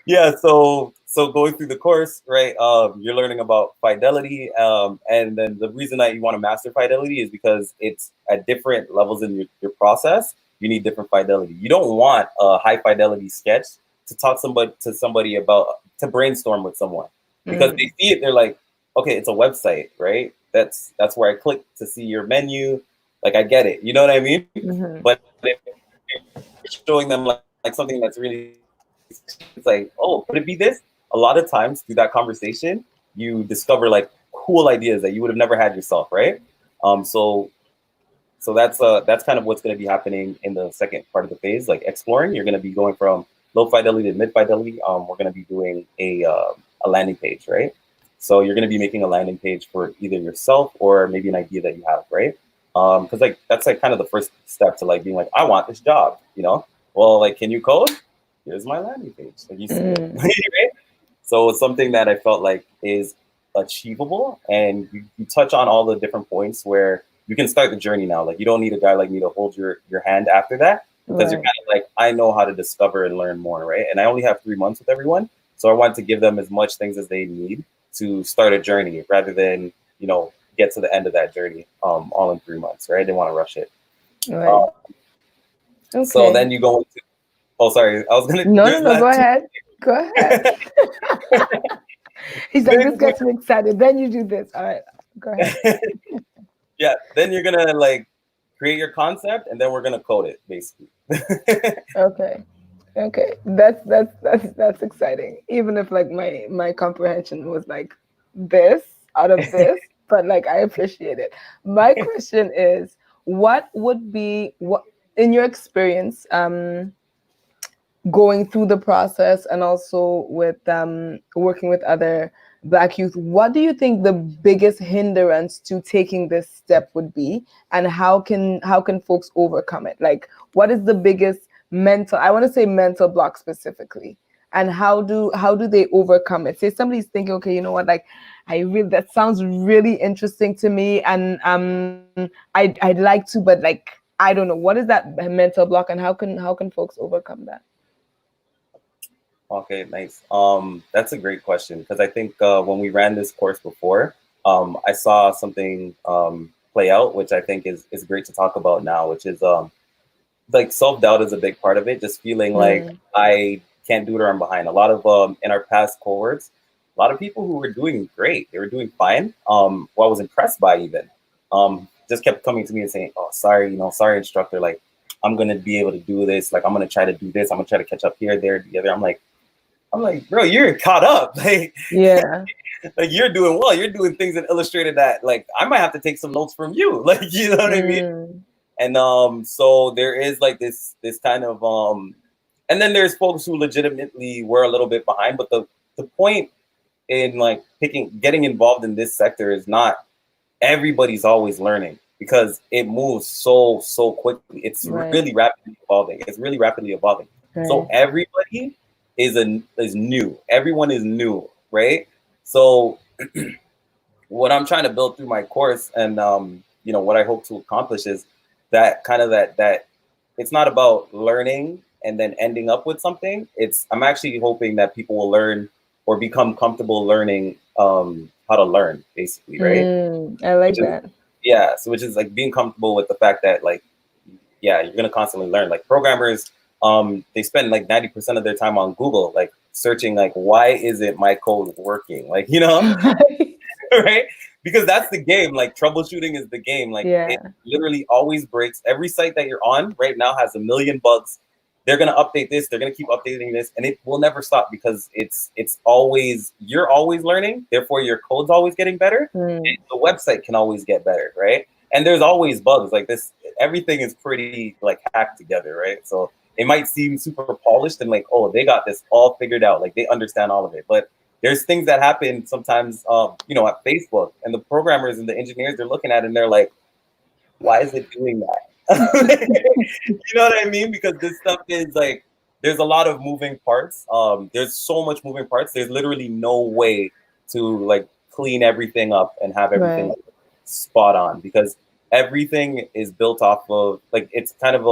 Yeah, so going through the course, right? You're learning about fidelity, and then the reason that you want to master fidelity is because it's at different levels in your process. You need different fidelity. You don't want a high fidelity sketch to talk to somebody about to brainstorm with someone because they see it, they're like, okay, it's a website, right? That's where I click to see your menu. Like I get it, you know what I mean? But if you're showing them like something that's really, it's like, oh, could it be this? A lot of times through that conversation, you discover like cool ideas that you would have never had yourself, right? So that's kind of what's going to be happening in the second part of the phase, like exploring. You're going to be going from low fidelity to mid fidelity. We're going to be doing a landing page, right? So you're going to be making a landing page for either yourself or maybe an idea that you have, right? Because like that's like kind of the first step to like being like, I want this job, you know? Well, like, can you code? Here's my landing page. Like you see it, right? So it's something that I felt like is achievable, and you touch on all the different points where you can start the journey now. Like you don't need a guy like me to hold your hand after that because you're kind of like, I know how to discover and learn more, right? And I only have 3 months with everyone, so I want to give them as much things as they need to start a journey rather than get to the end of that journey all in 3 months, right? They want to rush it. Right. Okay. So then you go into. Oh, sorry. I was gonna. No. Go ahead. Go ahead. He's like, this gets me excited. Then you do this. All right. Go ahead. Yeah. Then you're gonna like create your concept, and then we're gonna code it, basically. Okay. That's exciting. Even if like my comprehension was like this out of this, but like I appreciate it. My question is, what would be what in your experience, going through the process and also with working with other Black youth, what do you think the biggest hindrance to taking this step would be, and how can folks overcome it? Like, what is the biggest I want to say mental block specifically, and how do they overcome it? Say somebody's thinking, okay, you know what, like that sounds really interesting to me, and I'd like to, but like I don't know, what is that mental block, and how can folks overcome that? Okay, nice. That's a great question because I think when we ran this course before, I saw something play out, which I think is great to talk about now, which is like self-doubt is a big part of it. Just feeling like I can't do it or I'm behind. A lot of in our past cohorts, a lot of people who were doing great, they were doing fine. What I was impressed by even, just kept coming to me and saying, "Oh, sorry, sorry, instructor. Like, I'm gonna be able to do this. Like, I'm gonna try to do this. I'm gonna try to catch up here, there, the other." I'm like, bro, you're caught up. Like, yeah, like you're doing well. You're doing things in Illustrator that, like, I might have to take some notes from you. Like, you know what I mean? And so there is like this kind of and then there's folks who legitimately were a little bit behind. But the point in like getting involved in this sector is not everybody's always learning because it moves so quickly. It's really rapidly evolving. It's really rapidly evolving. Right. So everybody is new. Everyone is new, right? So what I'm trying to build through my course and what I hope to accomplish is that kind of that it's not about learning and then ending up with something. I'm actually hoping that people will learn or become comfortable learning how to learn, basically, right? I like that. Yeah, so which is like being comfortable with the fact that like, yeah, you're gonna constantly learn. Like programmers, they spend like 90% of their time on Google, like searching like, why isn't my code working? Like, right? because that's the game. Like troubleshooting is the game. Like Yeah. it literally always breaks. Every site that you're on right now has a million bugs. They're gonna update this. They're gonna keep updating this, and it will never stop because it's always you're always learning. Therefore, your code's always getting better. And the website can always get better, right? And there's always bugs like this. Everything is pretty like hacked together, right? So it might seem super polished and like, oh, they got this all figured out. Like they understand all of it, but there's things that happen sometimes, at Facebook, and the programmers and the engineers they're looking at it and they're like, why is it doing that? You know what I mean? Because this stuff is like, there's a lot of moving parts. There's so much moving parts. There's literally no way to like clean everything up and have everything Right. spot on because everything is built off of like it's kind of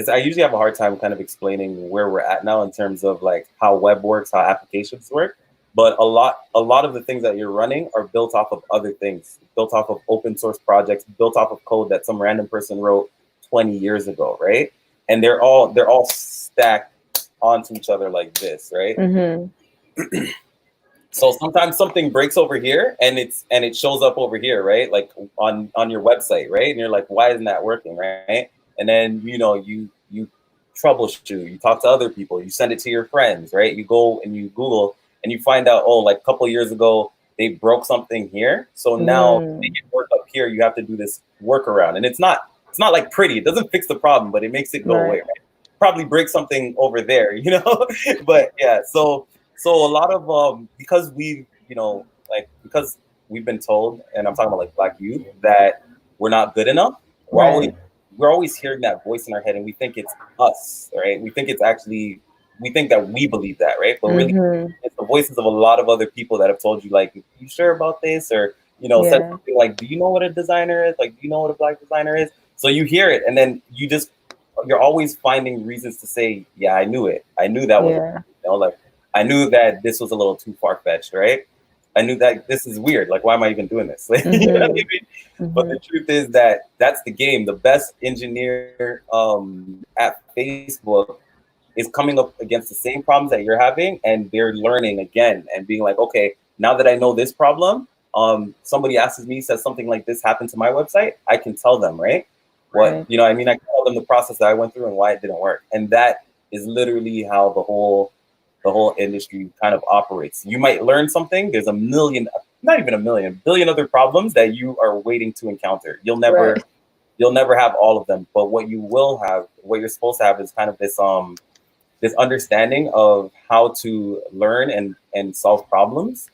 I usually have a hard time kind of explaining where we're at now in terms of like how web works, how applications work. But a lot of the things that you're running are built off of other things, built off of open source projects, built off of code that some random person wrote 20 years ago, right? And they're all stacked onto each other like this, right? So sometimes something breaks over here and it shows up over here, right? Like on your website, right? And you're like, why isn't that working, right? And then you troubleshoot, you talk to other people, you send it to your friends, right? You go and you Google and you find out, oh, like a couple of years ago they broke something here, so now to make it work up here, you have to do this workaround, and it's not like pretty. It doesn't fix the problem, but it makes it go away. Right? Probably break something over there, but yeah. So a lot of because because we've been told, and I'm talking about like Black youth, that we're not good enough. We're always hearing that voice in our head, and we think it's us, right? We think that we believe that, right? But really, it's the voices of a lot of other people that have told you, like, you sure about this? Or, said something like, do you know what a designer is? Like, do you know what a Black designer is? So you hear it, and then you're always finding reasons to say, yeah, I knew it. I knew that was, like, I knew that this was a little too far-fetched, right? I knew that this is weird. Like, why am I even doing this? You know what I mean? But the truth is that that's the game. The best engineer at Facebook is coming up against the same problems that you're having, and they're learning again and being like, okay, now that I know this problem, somebody says something like this happened to my website, I can tell them, right? What, I can tell them the process that I went through and why it didn't work. And that is literally how the whole industry kind of operates. You might learn something. There's not even a million, billion other problems that you are waiting to encounter. You'll never have all of them, but what you're supposed to have is kind of this understanding of how to learn and solve problems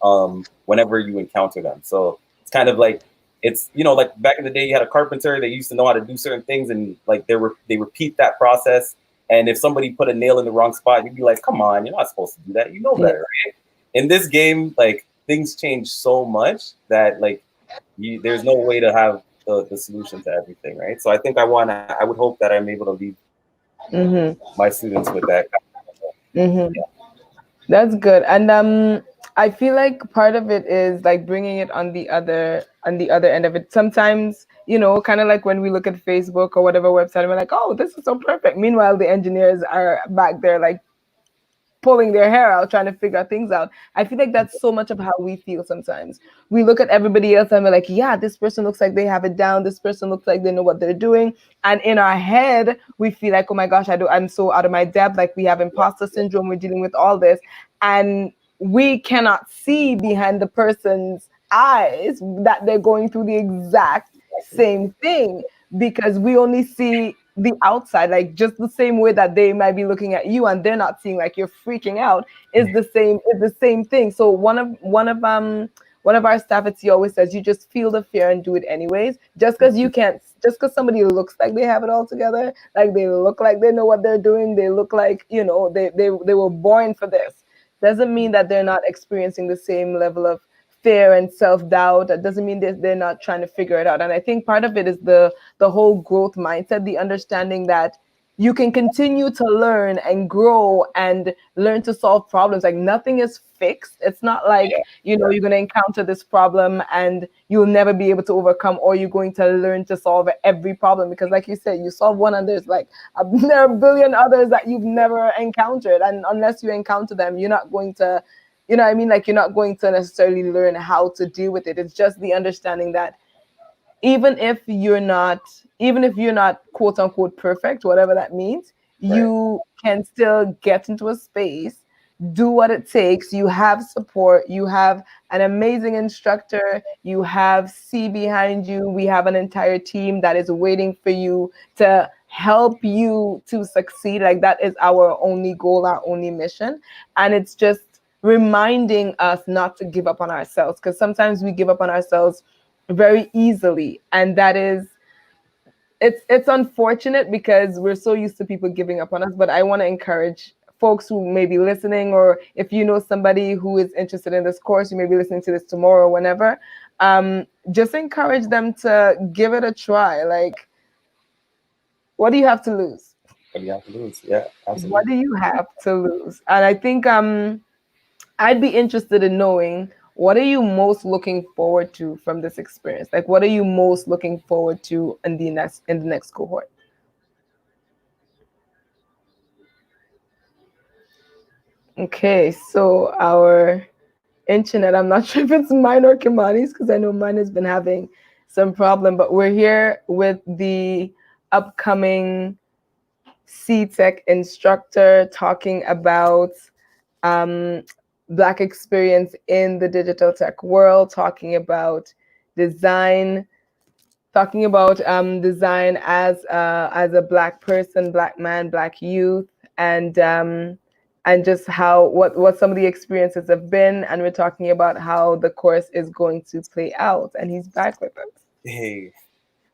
whenever you encounter them. So it's kind of like, it's, like back in the day, you had a carpenter that used to know how to do certain things, and like they repeat that process. And if somebody put a nail in the wrong spot, you'd be like, come on, you're not supposed to do that. You know better, right? In this game, like things change so much that like there's no way to have the solution to everything, right? So I think I would hope that I'm able to lead my students with that. Yeah. That's good. And I feel like part of it is like bringing it on the other end of it. Sometimes, kind of like when we look at Facebook or whatever website, and we're like, oh, this is so perfect. Meanwhile, the engineers are back there like pulling their hair out, trying to figure things out. I feel like that's so much of how we feel sometimes. We look at everybody else and we're like, yeah, this person looks like they have it down. This person looks like they know what they're doing. And in our head, we feel like, oh my gosh, I'm so out of my depth. Like we have imposter syndrome. We're dealing with all this. And we cannot see behind the person's eyes that they're going through the exact same thing, because we only see the outside, like just the same way that they might be looking at you and they're not seeing like you're freaking out is the same thing. So one of our staff at C always says, you just feel the fear and do it anyways. Just because somebody looks like they have it all together, like they look like they know what they're doing, they look like they were born for this, doesn't mean that they're not experiencing the same level of fear and self-doubt. That doesn't mean they're not trying to figure it out. And I think part of it is the whole growth mindset, the understanding that you can continue to learn and grow and learn to solve problems. Like nothing is fixed. It's not like, you're going to encounter this problem and you'll never be able to overcome, or you're going to learn to solve every problem. Because like you said, you solve one and there's like there are a billion others that you've never encountered. And unless you encounter them, you're not going to you know what I mean? Like, you're not going to necessarily learn how to deal with it. It's just the understanding that even if you're not, even if you're not quote unquote perfect, whatever that means, Right. you can still get into a space, do what it takes. You have support, you have an amazing instructor, you have C behind you, we have an entire team that is waiting for you to help you to succeed. Like, that is our only goal, our only mission. And it's just reminding us not to give up on ourselves, because sometimes we give up on ourselves very easily, and that is, it's unfortunate because we're so used to people giving up on us. But I want to encourage folks who may be listening, or if you know somebody who is interested in this course, you may be listening to this tomorrow or whenever, just encourage them to give it a try. Like, what do you have to lose? What do you have to lose? Yeah, What absolutely. do you have to lose? And I think I'd be interested in knowing, what are you most looking forward to from this experience? Like, what are you most looking forward to in the next cohort? Okay, so our internet, I'm not sure if it's mine or Kimani's, because I know mine has been having some problem, but we're here with the upcoming C-Tech instructor talking about um, Black experience in the digital tech world, design, talking about design as a Black person, Black man, Black youth, and just how what some of the experiences have been, and we're talking about how the course is going to play out. And he's back with us. Hey,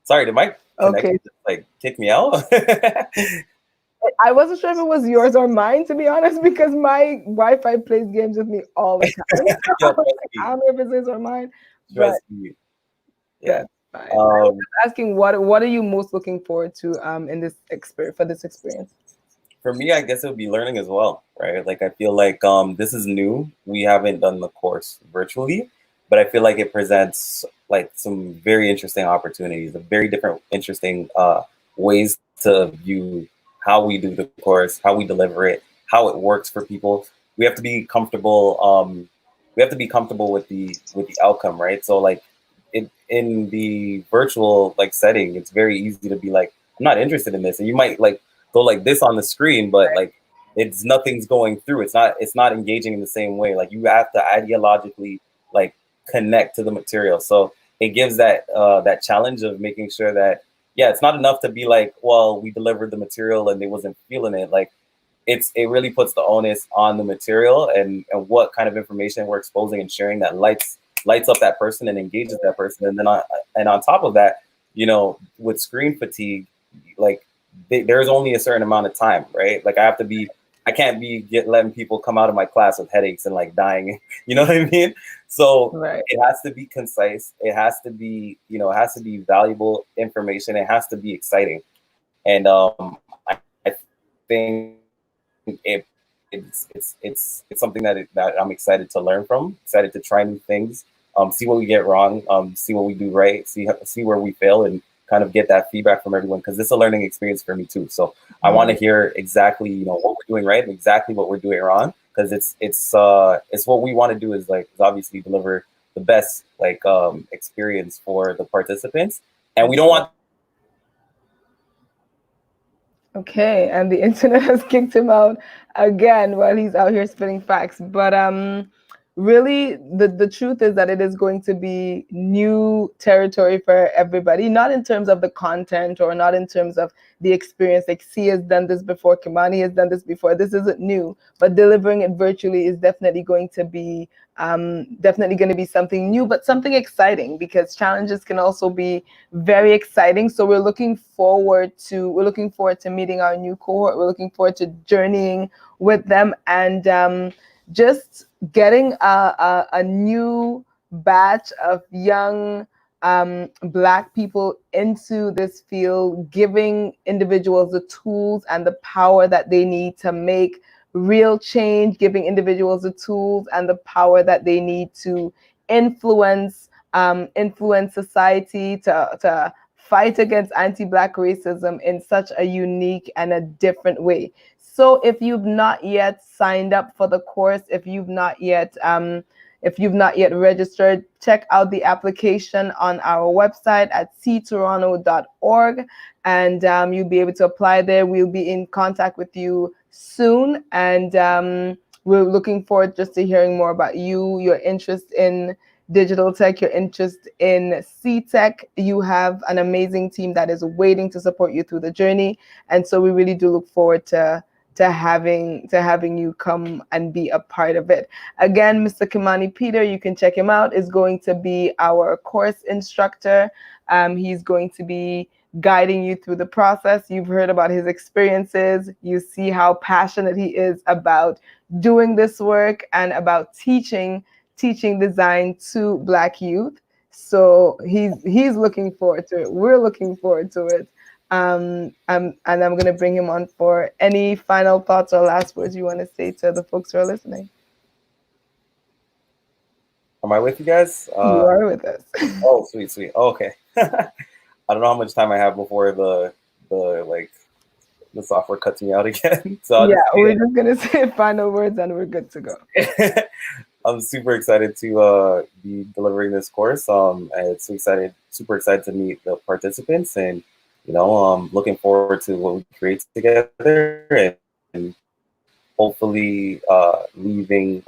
sorry, did my connection Okay, just like kick me out? I wasn't sure if it was yours or mine, to be honest, because my Wi-Fi plays games with me all the time. I Yo, was trust like, I me, don't know if it's his or mine, but trust me. Yeah. that's fine. I was Um, just asking, what are you most looking forward to in this experience, for this experience? for me, I guess it would be learning as well, right? Like I feel like this is new. We haven't done the course virtually, but I feel like it presents like some very interesting opportunities, a very different, interesting ways to view how we do the course, how we deliver it, how it works for people. We have to be comfortable. We have to be comfortable with the outcome, right? So like in the virtual like setting, it's very easy to be like, I'm not interested in this, and you might like go like this on the screen, but like it's nothing's going through. It's not engaging in the same way. Like you have to ideologically like connect to the material. So it gives that challenge of making sure that yeah, it's not enough to be like, well, we delivered the material and they wasn't feeling it. Like it really puts the onus on the material and what kind of information we're exposing and sharing that lights up that person and engages that person. And on top of that, with screen fatigue, like there's only a certain amount of time, right? Like I can't be letting people come out of my class with headaches and like dying. You know what I mean? So Right. it has to be concise. It has to be, it has to be valuable information. It has to be exciting. And I think it's something that I'm excited to learn from, excited to try new things, see what we get wrong, see what we do right, see where we fail, and kind of get that feedback from everyone, because this is a learning experience for me too. So I want to hear exactly what we're doing right and exactly what we're doing wrong, because it's what we want to do is obviously deliver the best experience for the participants, and we don't want. Okay, and the internet has kicked him out again while he's out here spitting facts. But really, the truth is that it is going to be new territory for everybody, not in terms of the content or not in terms of the experience. Like, C has done this before, Kimani has done this before. This isn't new, but delivering it virtually is definitely going to be something new, but something exciting, because challenges can also be very exciting. So we're looking forward to meeting our new cohort. We're looking forward to journeying with them, and just getting a new batch of young Black people into this field, giving individuals the tools and the power that they need to make real change, giving individuals the tools and the power that they need to influence society, to fight against anti-Black racism in such a unique and a different way. So if you've not yet signed up for the course, if you've not yet registered, check out the application on our website at ctoronto.org, and you'll be able to apply there. We'll be in contact with you soon, and we're looking forward just to hearing more about you, your interest in digital tech, your interest in C-Tech. You have an amazing team that is waiting to support you through the journey, and so we really do look forward to having you come and be a part of it. Again, Mr. Kimani Peter, you can check him out, is going to be our course instructor. He's going to be guiding you through the process. You've heard about his experiences. You see how passionate he is about doing this work and about teaching design to Black youth. So he's looking forward to it. We're looking forward to it. And I'm going to bring him on for any final thoughts or last words you want to say to the folks who are listening. Am I with you guys? You are with us. Oh, sweet. Oh, okay. I don't know how much time I have before the software cuts me out again. So yeah, we're just gonna say final words and we're good to go. I'm super excited to be delivering this course. And it's super excited to meet the participants, and looking forward to what we create together, and hopefully leaving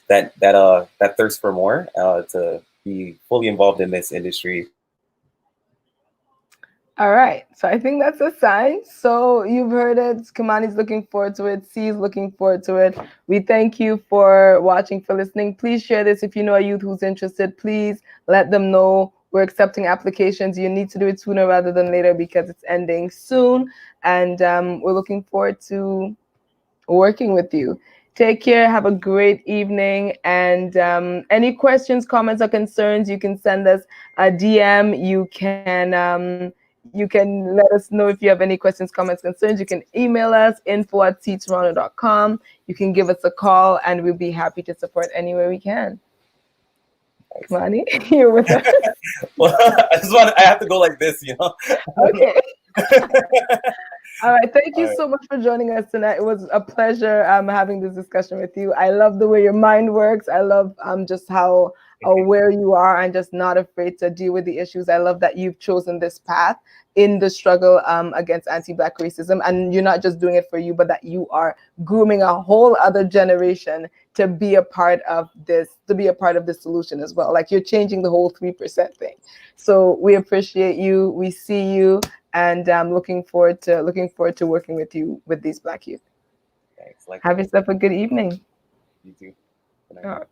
that thirst for more, to be fully involved in this industry. All right, so I think that's a sign. So you've heard it. Kimani's looking forward to it. C's looking forward to it. We thank you for watching, for listening. Please share this if you know a youth who's interested. Please let them know. We're accepting applications. You need to do it sooner rather than later because it's ending soon. And we're looking forward to working with you. Take care. Have a great evening. And any questions, comments, or concerns, you can send us a DM. You can let us know if you have any questions, comments, concerns. You can email us, info@ctoronto.com. You can give us a call, and we'll be happy to support any way we can. Kimani, you're with us. Well, I have to go like this, Okay. All right. Thank you so much for joining us tonight. It was a pleasure having this discussion with you. I love the way your mind works. I love just how aware you are and just not afraid to deal with the issues. I love that you've chosen this path in the struggle against anti-Black racism. And you're not just doing it for you, but that you are grooming a whole other generation to be a part of this, solution as well. Like, you're changing the whole 3% thing. So we appreciate you. We see you. And I'm looking forward to working with you with these Black youth. Thanks. Have yourself a good evening. You too. All right.